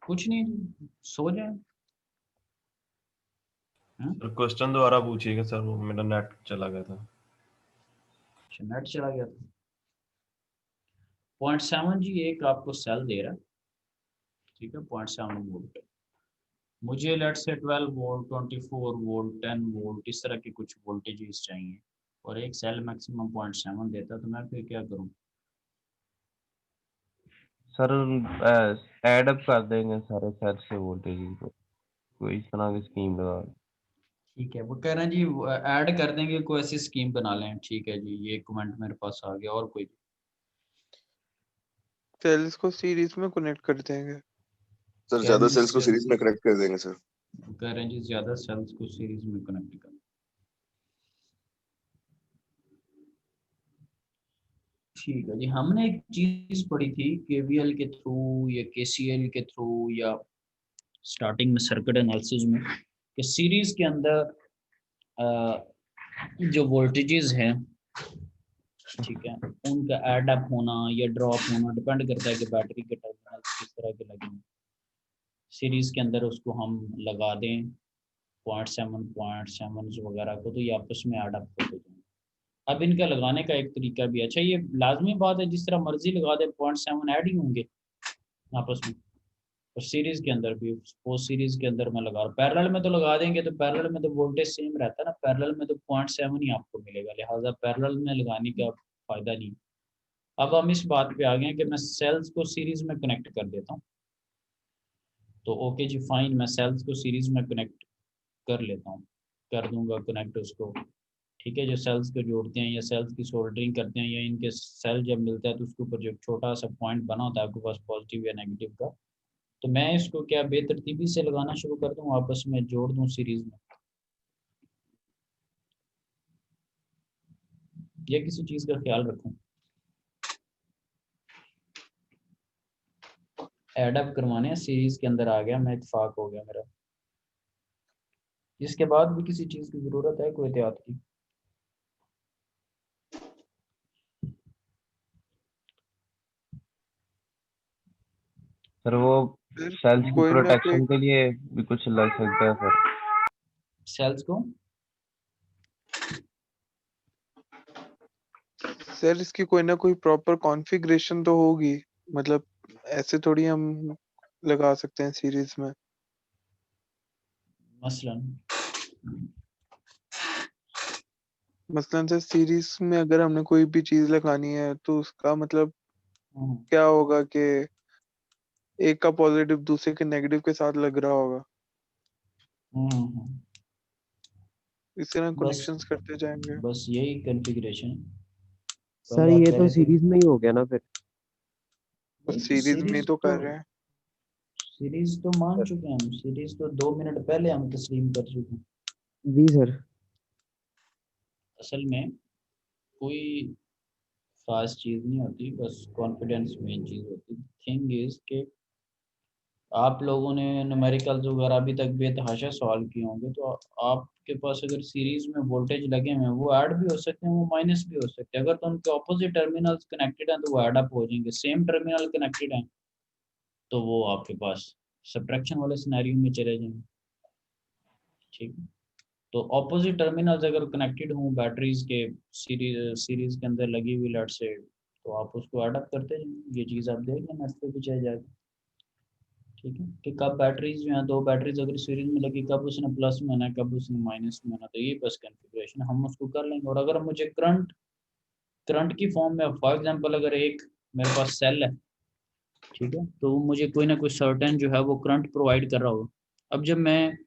कुछ नहीं, सो जाए। सर क्वेश्चन दोबारा पूछिएगा सर, वो मेरा नेट चला गया था। नेट चला गया था। 0.7 जी एक आपको सेल दे रहा है, ठीक है, 0.7 वोल्ट। मुझे लेट से 12 वोल्ट, 24 वोल्ट, 10 वोल्ट इस तरह के कुछ वोल्टेजेस चाहिए, और एक सेल मैक्सिमम 0.7 देता, तो मैं फिर क्या करूं? सर ऐड अप कर देंगे सारे सेल से वोल्टेज को, कोई इस तरह की स्कीम लगा। ठीक है, वो कह रहे हैं जी ऐड कर देंगे, कोई ऐसी स्कीम बना लें। ठीक है जी, ये कमेंट मेरे पास आ गया। और कोई? सेल्स को सीरीज में कनेक्ट कर देंगे। सर ज्यादा सेल्स को सीरीज में कनेक्ट कर देंगे सर। कह रहे हैं जी ज्यादा सेल्स को सीरीज में कनेक्ट कर। ठीक है जी, हमने एक चीज पढ़ी थी केवीएल के थ्रू या केसीएल के थ्रू या स्टार्टिंग में सर्किट एनालिसिस में, कि सीरीज के अंदर जो वोल्टेजेस हैं, ठीक है, उनका एड अप होना या ड्रॉप होना डिपेंड करता है कि बैटरी के टर्मिनल किस तरह के लगे हैं। सीरीज के अंदर उसको हम लगा दें 0.7 वगैरह को, तो ये आपस में एड अप हो जाएंगे। अब इनका लगाने का एक तरीका भी, अच्छा ये लाजमी बात है जिस तरह मर्जी लगा दे 0.7 ऐड ही होंगे आपस में, और सीरीज के अंदर भी, सपोज सीरीज के अंदर मैं लगा रहा हूँ, पैरेलल में तो लगा देंगे तो पैरेलल में तो वोल्टेज सेम रहता है ना, पैरेलल में तो 0.7 ही आपको मिलेगा, लिहाजा पैरेलल में लगाने का फायदा नहीं। अब हम इस बात पे आ गए हैं कि मैं सेल्स को सीरीज में कनेक्ट कर देता हूँ, तो ओके जी फाइन, मैं सेल्स को सीरीज में कनेक्ट कर लेता हूँ, कर दूंगा कनेक्ट उसको, ठीक है। जो सेल्स को जोड़ते हैं या सेल्स की सोल्डरिंग करते हैं या इनके सेल जब मिलता है तो उसके ऊपर जो छोटा सा पॉइंट बना होता है आपके पास पॉजिटिव या नेगेटिव का, तो मैं इसको क्या बेतरतीबी से लगाना शुरू कर दूं, आपस में जोड़ दूं सीरीज में, या किसी चीज का ख्याल रखूं, एड अप करवाने हैं, सीरीज के अंदर आ गया मैं, इत्तेफाक हो गया मेरा। इसके बाद भी किसी चीज की जरूरत है कोई एहतियात की? सर वो फिर सेल्स की कोई ना कोई प्रोटेक्शन के लिए भी कुछ लग सकता है सर। सेल्स को सर इसकी कोई ना कोई प्रॉपर कॉन्फ़िगरेशन तो होगी, मतलब ऐसे थोड़ी हम लगा सकते हैं सीरीज में। मसलन से सीरीज में अगर हमने कोई भी चीज लगानी है तो उसका मतलब क्या होगा कि एक का पॉजिटिव दूसरे के नेगेटिव के साथ लग रहा होगा, इस तरह बस कनेक्शंस करते जाएंगे। बस यही कॉन्फ़िगरेशन, सर ये तो सीरीज में ही हो गया ना फिर। सीरीज में तो कर रहे हैं। सीरीज तो मान चुके हैं हम, सीरीज तो 2 मिनट पहले हम तस्लीम कर चुके हैं। जी सर। असल में कोई खास चीज नहीं होती, बस कॉन्फिडेंस मेन चीज होती। थिंग इज कि आप लोगों ने न्यूमेरिकल्स वगैरह अभी तक बेतहाशा सॉल्व किए होंगे, तो आपके पास अगर सीरीज में वोल्टेज लगे हुए हैं वो ऐड भी हो सकते हैं, वो माइनस भी हो सकते हैं। अगर तो उनके ऑपोजिट टर्मिनल्स कनेक्टेड हैं तो वो ऐड अप हो जाएंगे, सेम टर्मिनल कनेक्टेड हैं तो वो आपके पास सब्ट्रैक्शन वाले सिनेरियो में चले जाएंगे। ठीक है, तो ऑपोजिट टर्मिनल्स अगर कनेक्टेड हों बैटरीज के सीरीज के अंदर लगी हुई लेट से, तो आप उसको ऐड अप करते जाएंगे। ये चीज़ आप देख लें, नेट पे भी चल जाएगा। ठीक है, कि कब बैटरीज जो हैं, 2 बैटरीज अगर सीरीज में लगी, कब उसने प्लस में आना है, कब उसने माइनस में आना, तो ये बस कॉन्फ़िगरेशन हम उसको कर लेंगे। और अगर मुझे करंट की फॉर्म में, फॉर एग्जांपल अगर एक मेरे पास सेल है, ठीक है, तो मुझे कोई ना कोई सर्टेन जो है वो करंट प्रोवाइड कर रहा होगा। अब जब मैं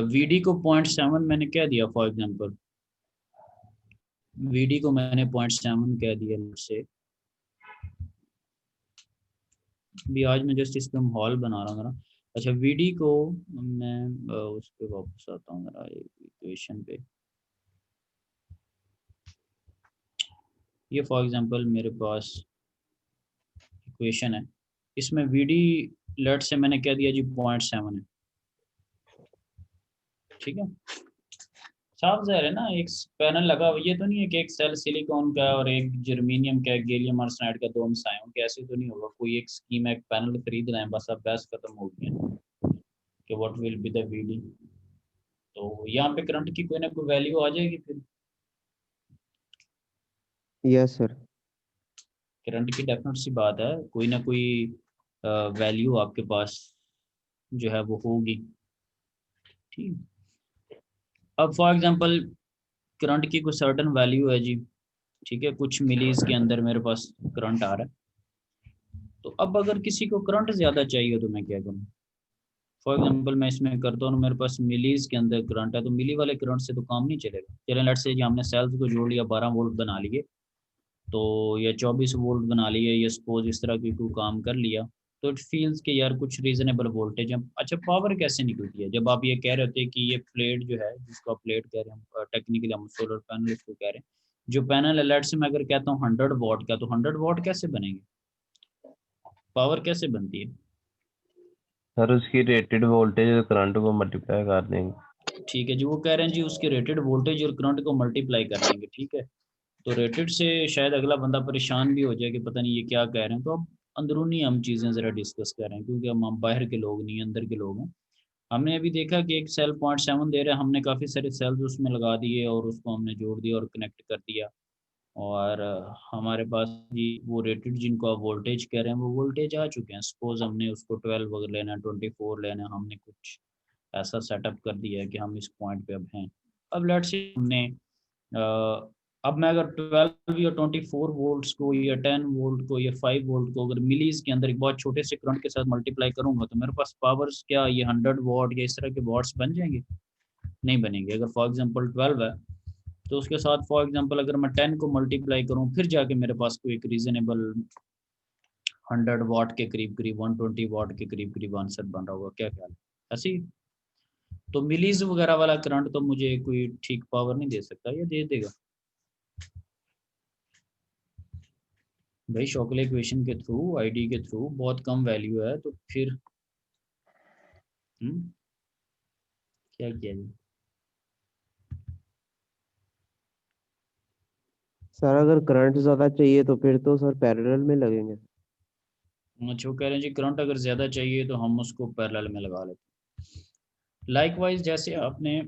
वीडी को 0.7 मैंने कह दिया, फॉर एग्जांपल वीडी को मैंने 0.7 कह दिया से, भी आज मैं जस्ट इस पे हॉल बना रहा हूँ ना। अच्छा, वीडी को मैं उस पे वापस आता हूँ मेरा इक्वेशन पे। ये फॉर एग्जांपल मेरे पास इक्वेशन है, इसमें वीडी लेट से मैंने कह दिया जी 0.7 है। ठीक है, साफ ज़ाहिर है ना, एक पैनल लगा हुआ, ये तो नहीं है कि एक सेल सिलिकॉन का और एक जर्मेनियम का, एक गैलियम आर्सेनाइड का, 2 मिसाएं हों, ऐसे तो नहीं होगा। कोई एक स्कीम, एक पैनल खरीद रहे हैं, बस अब बहस खत्म हो गई है कि what will be the VD. तो यहाँ पे करंट की कोई ना कोई वैल्यू आ जाएगी फिर। Yes sir. करंट की डेफिनेट सी बात है, कोई ना कोई वैल्यू आपके पास जो है वो होगी। ठीक, अब फॉर एग्जांपल करंट की कोई सर्टन वैल्यू है जी, ठीक है, कुछ मिलीज के अंदर मेरे पास करंट आ रहा है। तो अब अगर किसी को करंट ज़्यादा चाहिए तो मैं क्या करूँ? फॉर एग्जांपल मैं इसमें करता हूँ, मेरे पास मिलीज के अंदर करंट है, तो मिली वाले करंट से तो काम नहीं चलेगा। चलें लेट्स से हमने सेल्स को जोड़ लिया, 12 वोल्ट बना लिए, तो या 24 वोल्ट बना लिए, या सपोज इस तरह की कोई काम कर लिया, तो इट फील्स कि यार कुछ रीजनेबल वोल्टेज है। अच्छा, पावर कैसे निकलती है? जब आप ये कह रहे होते हैं कि ये प्लेट जो है, जिसको आप प्लेट कह रहे हैं, टेक्निकली हम सोलर पैनल इसको कह रहे हैं, जो पैनल अलर्ट से मैं अगर कहता हूँ 100 वॉट का, तो 100 वॉट कैसे बनेंगे? पावर कैसे बनती है? सर उसकी रेटेड वोल्टेज और करंट को मल्टीप्लाई कर देंगे। ठीक है जी, वो कह रहे हैं जी उसके रेटेड वोल्टेज और करंट को मल्टीप्लाई कर देंगे। ठीक है, तो रेटेड से शायद अगला बंदा परेशान भी हो जाए कि पता नहीं ये क्या कह रहे हैं। तो अब अंदरूनी हम चीज़ें ज़रा डिस्कस कर रहे हैं, क्योंकि हम बाहर के लोग नहीं, अंदर के लोग हैं। हमने अभी देखा कि एक सेल 0.7 दे रहा है, हमने काफ़ी सारे सेल्स उसमें लगा दिए और उसको हमने जोड़ दिया और कनेक्ट कर दिया। और हमारे पास जी वो रेटेड जिनको आप वोल्टेज कह रहे हैं वो वोल्टेज आ चुके हैं। सपोज हमने उसको 12 वगैरह लेना है, 24 लेना है, हमने कुछ ऐसा सेटअप कर दिया है कि हम इस पॉइंट पे अब हैं। अब लेट्स से हमने अब मैं अगर 12 या 24 वोल्ट्स को या 10 वोल्ट को या 5 वोल्ट को अगर मिलीज के अंदर एक बहुत छोटे से करंट के साथ मल्टीप्लाई करूंगा, तो मेरे पास पावर्स क्या ये 100 वॉट या इस तरह के वॉट्स बन जाएंगे? नहीं बनेंगे। अगर फॉर एग्जांपल 12 है तो उसके साथ फॉर एग्जांपल अगर मैं 10 को मल्टीप्लाई करूं, फिर जाके मेरे पास कोई एक रीजनेबल 100 वॉट के करीब करीब 120 वॉट के करीब करीब आंसर बन रहा होगा। क्या ख्याल है? ऐसे ही तो मिलीज वगैरह वाला करंट तो मुझे कोई ठीक पावर नहीं दे सकता, या दे देगा? भाई शॉकले इक्वेशन के थ्रू, आईडी के थ्रू बहुत कम वैल्यू है, तो फिर क्या किया जाए? सर अगर करंट ज्यादा चाहिए तो फिर तो सर पैरेलल में लगेंगे। अच्छा, वो कह रहे हैं जी करंट अगर ज़्यादा चाहिए तो हम उसको पैरेलल में लगा लेते हैं। लाइकवाइज जैसे आपने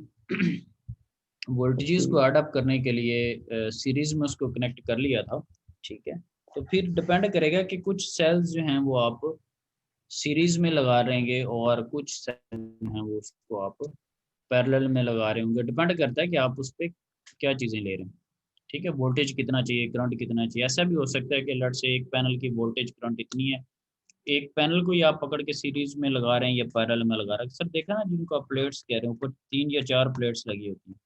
वोल्टेजेस को ऐड अप करने के लिए सीरीज में उसको कनेक्ट कर लिया था, ठीक है, तो फिर डिपेंड करेगा कि कुछ सेल्स जो हैं वो आप सीरीज में लगा रहेंगे और कुछ सेल्स हैं वो उसको आप पैरेलल में लगा रहे होंगे। डिपेंड करता है कि आप उस पर क्या चीज़ें ले रहे हैं। ठीक है, वोल्टेज कितना चाहिए, करंट कितना चाहिए। ऐसा भी हो सकता है कि लट से एक पैनल की वोल्टेज करंट इतनी है, एक पैनल को ही आप पकड़ के सीरीज में लगा रहे हैं या पैरेलल में लगा रहे हैं। सर देखा ना, जिनको आप प्लेट्स कह रहे हैं, ऊपर 3 या 4 प्लेट्स लगी होती हैं,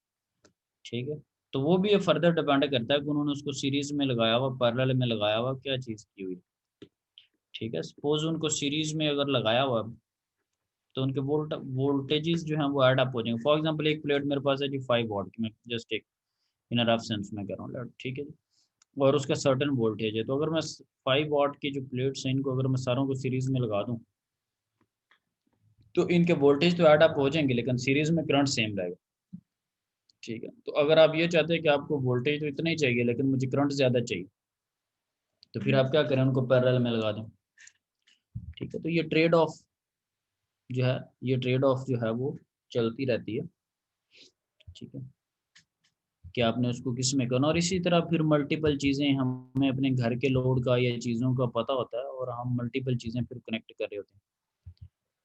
ठीक है, तो वो भी ये फर्दर डिपेंड करता है कि उन्होंने उसको सीरीज में लगाया हुआ, पैरेलल में लगाया हुआ, क्या चीज़ की हुई। ठीक है, सपोज उनको सीरीज में अगर लगाया हुआ तो उनके वोल्टेजेस जो हैं वो ऐड अप हो जाएंगे। फॉर एग्जांपल एक प्लेट मेरे पास है जी 5 वाट की, मैं जस्ट एक इन रफ सेंस में कर रहा हूँ, ठीक है जी, और उसका सर्टेन वोल्टेज है। तो अगर मैं 5 वाट की जो प्लेट्स हैं इनको अगर मैं सारों को सीरीज में लगा दूं तो इनके वोल्टेज तो ऐड अप हो जाएंगे, लेकिन सीरीज में करंट सेम रहेगा। ठीक है, तो अगर आप ये चाहते हैं कि आपको वोल्टेज तो इतना ही चाहिए लेकिन मुझे करंट ज़्यादा चाहिए, तो फिर आप क्या करें, उनको पैरेलल में लगा दें। ठीक है, तो ये ट्रेड ऑफ जो है, ये ट्रेड ऑफ जो है वो चलती रहती है। ठीक है, कि आपने उसको किस में करना, और इसी तरह फिर मल्टीपल चीज़ें, हमें अपने घर के लोड का या चीज़ों का पता होता है और हम मल्टीपल चीज़ें फिर कनेक्ट कर रहे होते हैं।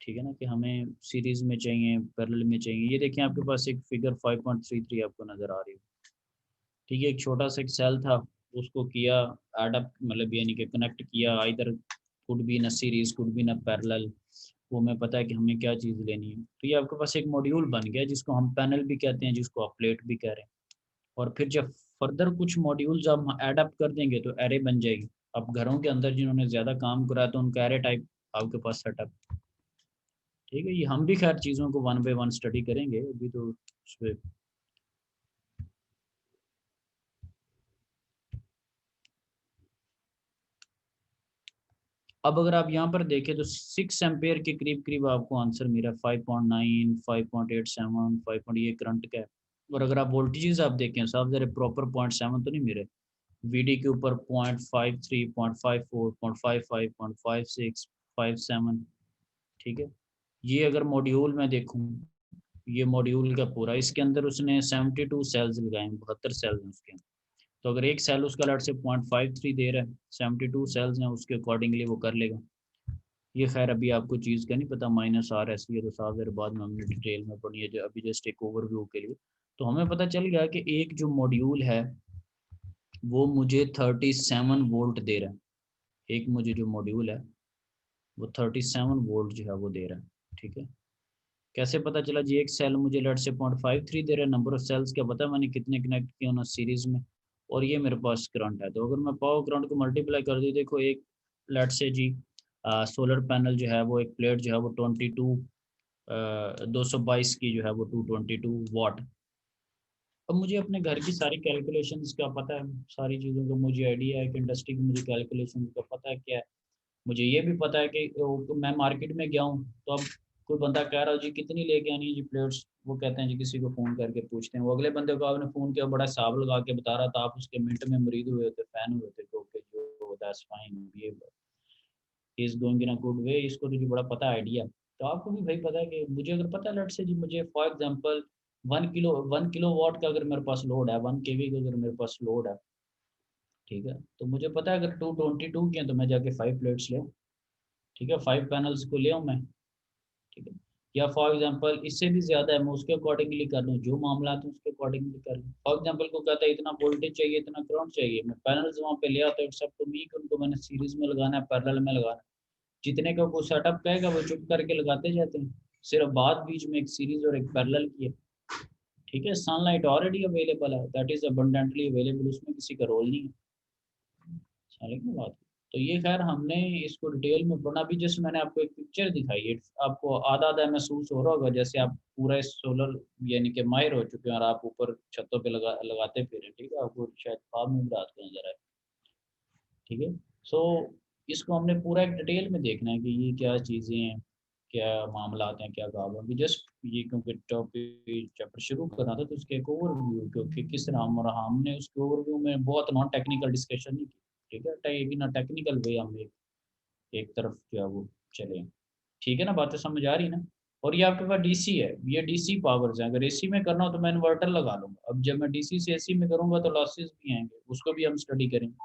ठीक है ना, कि हमें सीरीज में चाहिए, पैरेलल में चाहिए। ये देखिए आपके पास एक फिगर 5.33 आपको नज़र आ रही है। ठीक है, एक छोटा सा एक सेल था, उसको किया एड अप, मतलब यानी कि कनेक्ट किया, आइदर कुड बी न सीरीज कुड बी न पैरेलल, वो हमें पता है कि हमें क्या चीज़ लेनी है। तो ये आपके पास एक मॉड्यूल बन गया जिसको हम पैनल भी कहते हैं, जिसको आप प्लेट भी कह रहे हैं। और फिर जब फर्दर कुछ मॉड्यूल्स हम ऐड अप कर देंगे तो एरे बन जाएगी। अब घरों के अंदर जिन्होंने ज़्यादा काम करा तो उनका एरे टाइप आपके पास सेटअप। ठीक है, ये हम भी खैर चीज़ों को 1 बाय 1 स्टडी करेंगे अभी तो उस पर। अब अगर आप यहाँ पर देखें तो 6 एम्पेयर के करीब करीब आपको आंसर मिला, 5.9, 5.87, 5. ये करंट का है। और अगर आप वोल्टेजेस आप देखें साहब, जरा प्रॉपर 0.7 तो नहीं मिले, वीडी के ऊपर 0.53, 0.54, 0.55, 0.56, 57। ठीक है, ये अगर मॉड्यूल में देखूं, ये मॉड्यूल का पूरा, इसके अंदर उसने 72 सेल्स लगाए, 72 सेल्स हैं उसके अंदर। तो अगर एक सेल उसका लट से 0.53 दे रहा है, 72 सेल्स हैं, उसके अकॉर्डिंगली वो कर लेगा। ये खैर अभी आपको चीज़ का नहीं पता, माइनस आर ऐसी है तो साफ देर बाद में हमने डिटेल में पढ़ी है, जो अभी जस्ट एक ओवरव्यू के लिए। तो हमें पता चल गया कि एक जो मॉड्यूल है वो मुझे 37 वोल्ट दे रहा है। एक मुझे जो मॉड्यूल है वो 37 वोल्ट जो है वो दे रहा है। ठीक है, कैसे पता चला जी, एक सेल मुझे लेट से 0.53 दे रहा है, नंबर ऑफ सेल्स क्या पता मैंने कितने कनेक्ट किए उन्होंने सीरीज में, और ये मेरे पास करंट है। तो अगर मैं पावर करंट को मल्टीप्लाई कर दूँ, देखो एक लेट से जी सोलर पैनल जो है वो, एक प्लेट जो है वो 222 की जो है वो 222 वाट। अब मुझे अपने घर की सारी कैलकुलेशंस का पता है, सारी चीज़ों का मुझे आइडिया है कि इंडस्ट्री की मुझे कैलकुलेशन का पता है क्या है। मुझे ये भी पता है कि मैं मार्केट में गया हूँ, तो अब कोई बंदा कह रहा है जी कितनी लेके आनी है जी प्लेट्स, वो कहते हैं जी किसी को फ़ोन करके पूछते हैं, वो अगले बंदे को आपने फ़ोन किया, बड़ा हिसाब लगा के बता रहा था, आप उसके मिनट में मुरीद हुए होते, फ़ैन हुए थे, तो ओके जो दैट्स फाइन, ये is going in a good way, इसको तो जी बड़ा पता आइडिया। तो आपको भी भाई पता है कि मुझे अगर पता है लेट से जी, मुझे फॉर एग्जांपल 1 किलो वाट का अगर मेरे पास लोड है, 1 केवी का अगर मेरे पास लोड है, ठीक है, तो मुझे पता है अगर 222 की है तो मैं जाके 5 प्लेट्स ले आऊँ। ठीक है, 5 पैनल्स को ले आऊँ मैं। ठीक है, या फॉर एग्जांपल इससे भी ज़्यादा है, मैं उसके अकॉर्डिंगली कर लूँ, जो मामला है उसके अकॉर्डिंगली कर लूँ। फॉर एग्जांपल को कहता है इतना वोल्टेज चाहिए, इतना करंट चाहिए, मैं पैनल्स वहाँ पे ले आता हूँ, सब तो मी उनको मैंने सीरीज में लगाना है, पैरेलल में लगाना है। जितने का वो सेटअप कहेगा वो चुप करके लगाते जाते हैं, सिर्फ बात बीच में एक सीरीज और एक पैरेलल की है। ठीक है, सनलाइट ऑलरेडी अवेलेबल है, दैट इज अबंडेंटली अवेलेबल, उसमें किसी का रोल नहीं है। समझ बात। तो ये खैर हमने इसको डिटेल में पढ़ना। भी जैसे मैंने आपको एक पिक्चर दिखाई है, आपको आधा आधा महसूस हो रहा होगा जैसे आप पूरा इस सोलर यानी कि माहिर हो चुके हैं और आप ऊपर छतों पे लगाते फिर। ठीक है, आपको शायद ख्वाब में भी रात को नजर आए। ठीक है, सो इसको हमने पूरा एक डिटेल में देखना है कि ये क्या चीज़ें हैं, क्या मामला आते हैं, क्या काम है। अभी जस्ट ये क्योंकि टॉपिक चैप्टर शुरू करना था तो उसके एक ओवरव्यू, क्योंकि किस तरह हम रहा, हमने उसके ओवरव्यू में बहुत नॉन टेक्निकल डिस्कशन नहीं की। ठीक है, ना टेक्निकल वे हम एक तरफ जो है वो चले। ठीक है ना, बातें समझ आ रही ना। और ये आपके पास डीसी है, ये डीसी पावर्स है। अगर एसी में करना हो तो मैं इन्वर्टर लगा लूंगा। अब जब मैं डीसी से एसी में करूंगा तो लॉसेस भी आएंगे, उसको भी हम स्टडी करेंगे।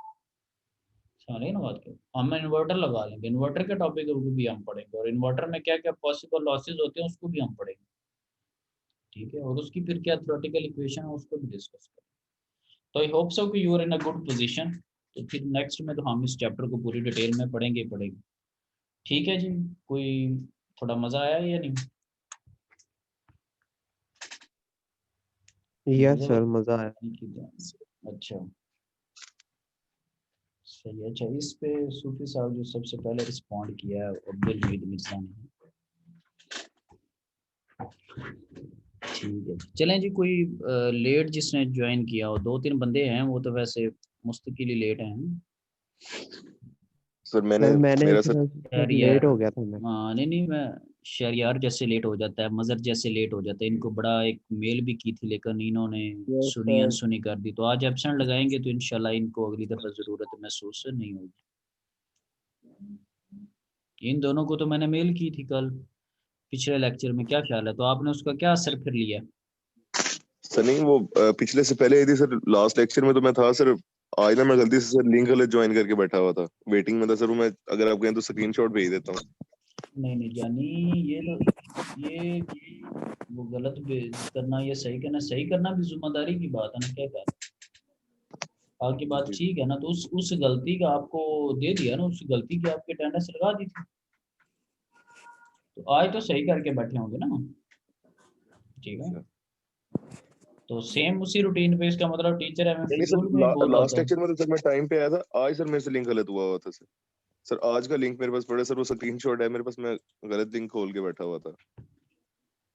समझ ना बात को, हम इन्वर्टर लगा लेंगे, इन्वर्टर के टॉपिक को भी हम पढ़ेंगे, और इन्वर्टर में क्या क्या पॉसिबल लॉसेज होते हैं उसको भी हम पढ़ेंगे। ठीक है, और उसकी फिर क्या थ्योरेटिकल इक्वेशन है उसको भी डिस्कस करेंगे। तो आई होप सो कि you are in a good position. तो फिर नेक्स्ट में तो हम इस चैप्टर को पूरी डिटेल में पढ़ेंगे ही पढ़ेंगे। ठीक है जी, कोई थोड़ा मज़ा आया या नहीं? यस सर, मजा आया। अच्छा सही है। अच्छा इस पे सूफी साहब जो सबसे पहले रिस्पॉन्ड किया है अब्दुल हमीद मिर्जा ने। ठीक है चलें जी। कोई लेट जिसने ज्वाइन किया हो, 2-3 बंदे हैं वो तो वैसे मुस्तकिल लेट हैं। सर मैंने सर मैंने मेरा इस सर यार लेट हो गया था मैं। हाँ नहीं मैं शहरियार जैसे लेट हो जाता है, मजर जैसे लेट हो जाता है। इनको बड़ा एक मेल भी की थी लेकिन इन्होंने यस सुनी सर। अनसुनी कर दी। तो आज एब्सेंट लगाएंगे तो इंशाल्लाह इनको अगली दफा जरूरत महसूस नहीं होगी। इन दोनों को तो मैंने मेल की थी कल पिछले लेक्चर में। क्या ख्याल है? तो आपने उसका क्या असर फिर लिया? सर नहीं वो पिछले से पहले आई थी सर। लास्ट लेक्चर में तो मैं था सर। आज ना मैं गलती से सर लिंक गलत ज्वाइन करके बैठा हुआ था, वेटिंग में था सर। वो मैं अगर आप कहें तो स्क्रीनशॉट भेज देता हूँ। नहीं जानी ये तो ये वो गलत करना, ये सही करना, सही करना भी जिम्मेदारी की बात है ना। क्या कर आपकी बात जी ठीक है ना। तो उस गलती का आपको दे दिया ना, उस गलती की आपकी अटेंडेंस लगा दी थी। तो आज तो सही करके बैठे होंगे ना। ठीक है तो सेम उसी रूटीन पे। इसका मतलब टीचर हमें नहीं फिजूल में सर, बोल लास्ट रहा लेक्चर में तो सर मैं टाइम पे आया था। आज सर मेरे से लिंक गलत हुआ था सर। सर आज का लिंक मेरे पास पड़ा है सर, वो स्क्रीनशॉट है मेरे पास। मैं गलत लिंक खोल के बैठा हुआ था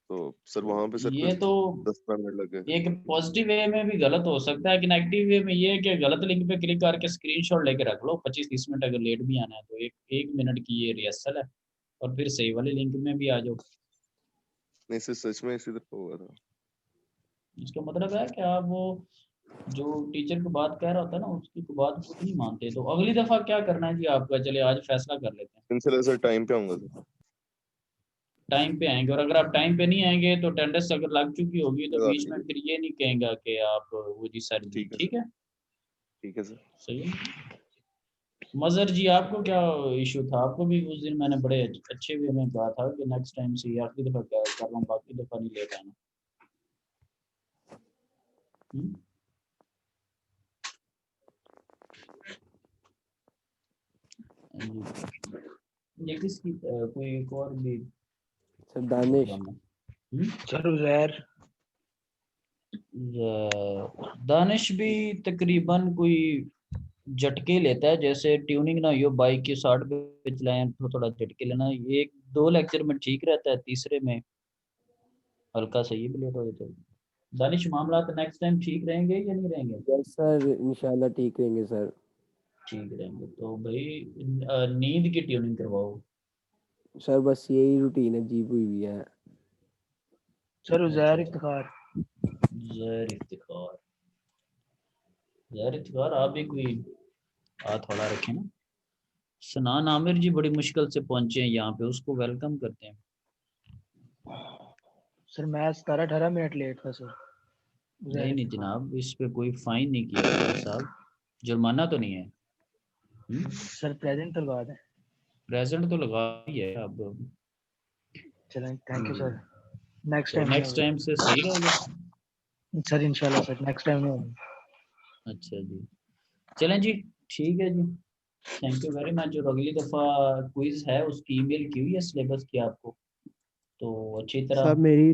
तो सर वहां पे सर ये कुछ तो 10-15 मिनट लग गए। एक पॉजिटिव वे में भी गलत हो सकता है कि नेगेटिव वे में ये है कि गलत लिंक पे क्लिक करके स्क्रीनशॉट लेके रख लो। 25-30 मिनट अगर लेट भी आना है तो एक मिनट की ये रिहर्सल है और फिर सही वाले लिंक में भी आ जाओ। नहीं सर सच में इसी तरह हुआ था। इसका मतलब है कि आप वो जो टीचर की बात कह रहा होता है ना उसकी बात खुद नहीं मानते। तो अगली दफा क्या करना है जी आपका? चले आज फैसला कर लेते हैं। इंशाल्लाह सर टाइम पे आऊंगा सर। टाइम पे आएंगे और अगर आप टाइम पे नहीं आएंगे तो अटेंडेंस अगर लग चुकी होगी तो लगा बीच में लीजिए। फिर ये नहीं कहेंगे कि आप वो जी सर जी। ठीक है ठीक सर। है ठीक है सर। सही है। मजर जी आपको क्या इशू था? आपको भी उस दिन मैंने बड़े अच्छे वे में कहा था कि नेक्स्ट टाइम से ये आखिरी दफा क्या कर रहा हूँ, बाकी दफा नहीं लेट आना। हम्म? ये किसकी कोई एक और भी सर दानिश। सर उजैर। दानिश भी तकरीबन कोई झटके लेता है। जैसे ट्यूनिंग ना हो बाइक की 60 पे चलाएं तो थोड़ा झटके लेना। ये 1-2 लेक्चर में ठीक रहता है, तीसरे में हल्का सा ये भी लेट हो जाता है। दानिश मामला तो नेक्स्ट टाइम ठीक रहेंगे या नहीं रहेंगे? यस सर, इंशाल्लाह ठीक रहेंगे सर। ठीक रहेंगे तो भाई नींद की ट्यूनिंग करवाओ। सर बस यही रूटीन है, जीप हुई है। सर उजैर इफ्तिखार। जहर इफ्तिखार, जहर इफ्तिखार आप भी कोई हाथ हौला रखें ना। सनान आमिर जी बड़ी मुश्किल से पहुंचे हैं यहाँ पे, उसको वेलकम करते हैं। सर मैं 17-18 मिनट लेट था सर। नहीं नहीं जनाब, इस पे कोई फाइन नहीं किया गया साहब, जुर्माना तो नहीं है। सर प्रेजेंट तो लगा दें। प्रेजेंट तो लगा ही है अब। चलें थैंक यू सर। नेक्स्ट तो टाइम नेक्स्ट टाइम से सही रहेगा। सर इंशाल्लाह सर नेक्स्ट टाइम नहीं होगी। अच्छा जी चलें जी, ठीक है जी। Thank you very much. और अगली दफ़ा क्विज है उसकी ईमेल की हुई है सिलेबस की आपको, तो अच्छी तरह। सर मेरी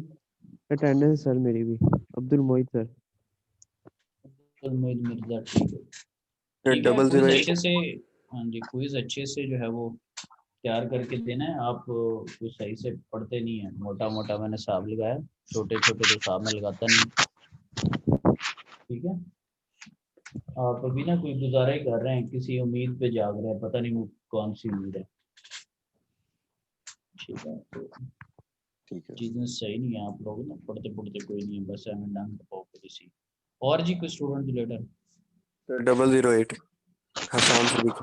अटेंडेंस सर मेरी भी, अब्दुल मोहित सर। उम्मीद मिर्जा ठीक है। ठीक है क्विज अच्छे से, हाँ जी क्विज अच्छे से जो है वो तैयार करके देना है। आप कुछ सही से पढ़ते नहीं है, मोटा मोटा मैंने हिसाब लगाया, छोटे छोटे तो हिसाब में लगाता नहीं। ठीक है आप अभी ना कोई गुजारे कर रहे हैं, किसी उम्मीद पे जाग रहे हैं, पता नहीं वो कौन सी उम्मीद है। ठीक है तो ठीक है चीज़ें सही नहीं है। आप लोग ना पढ़ते पढ़ते कोई नहीं है, बस हमें डंग पाओ किसी। और जी कोई स्टूडेंट रिलेटेड? 008 हसान सदीक।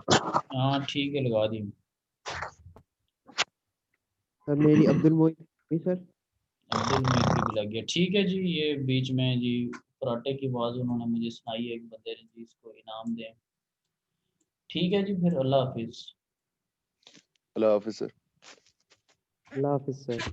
हाँ ठीक है लगा दी। सर मेरी अब्दुल मोहित भी सर। अब्दुल मीर की भी लग गया। ठीक है जी। ये बीच में जी पराठे की आवाज़ उन्होंने मुझे सुनाई है, एक बंदे ने जी, इसको इनाम दें। ठीक है जी फिर अल्लाह हाफिज़। अल्लाह हाफिज सर। अल्लाह हाफिज सर।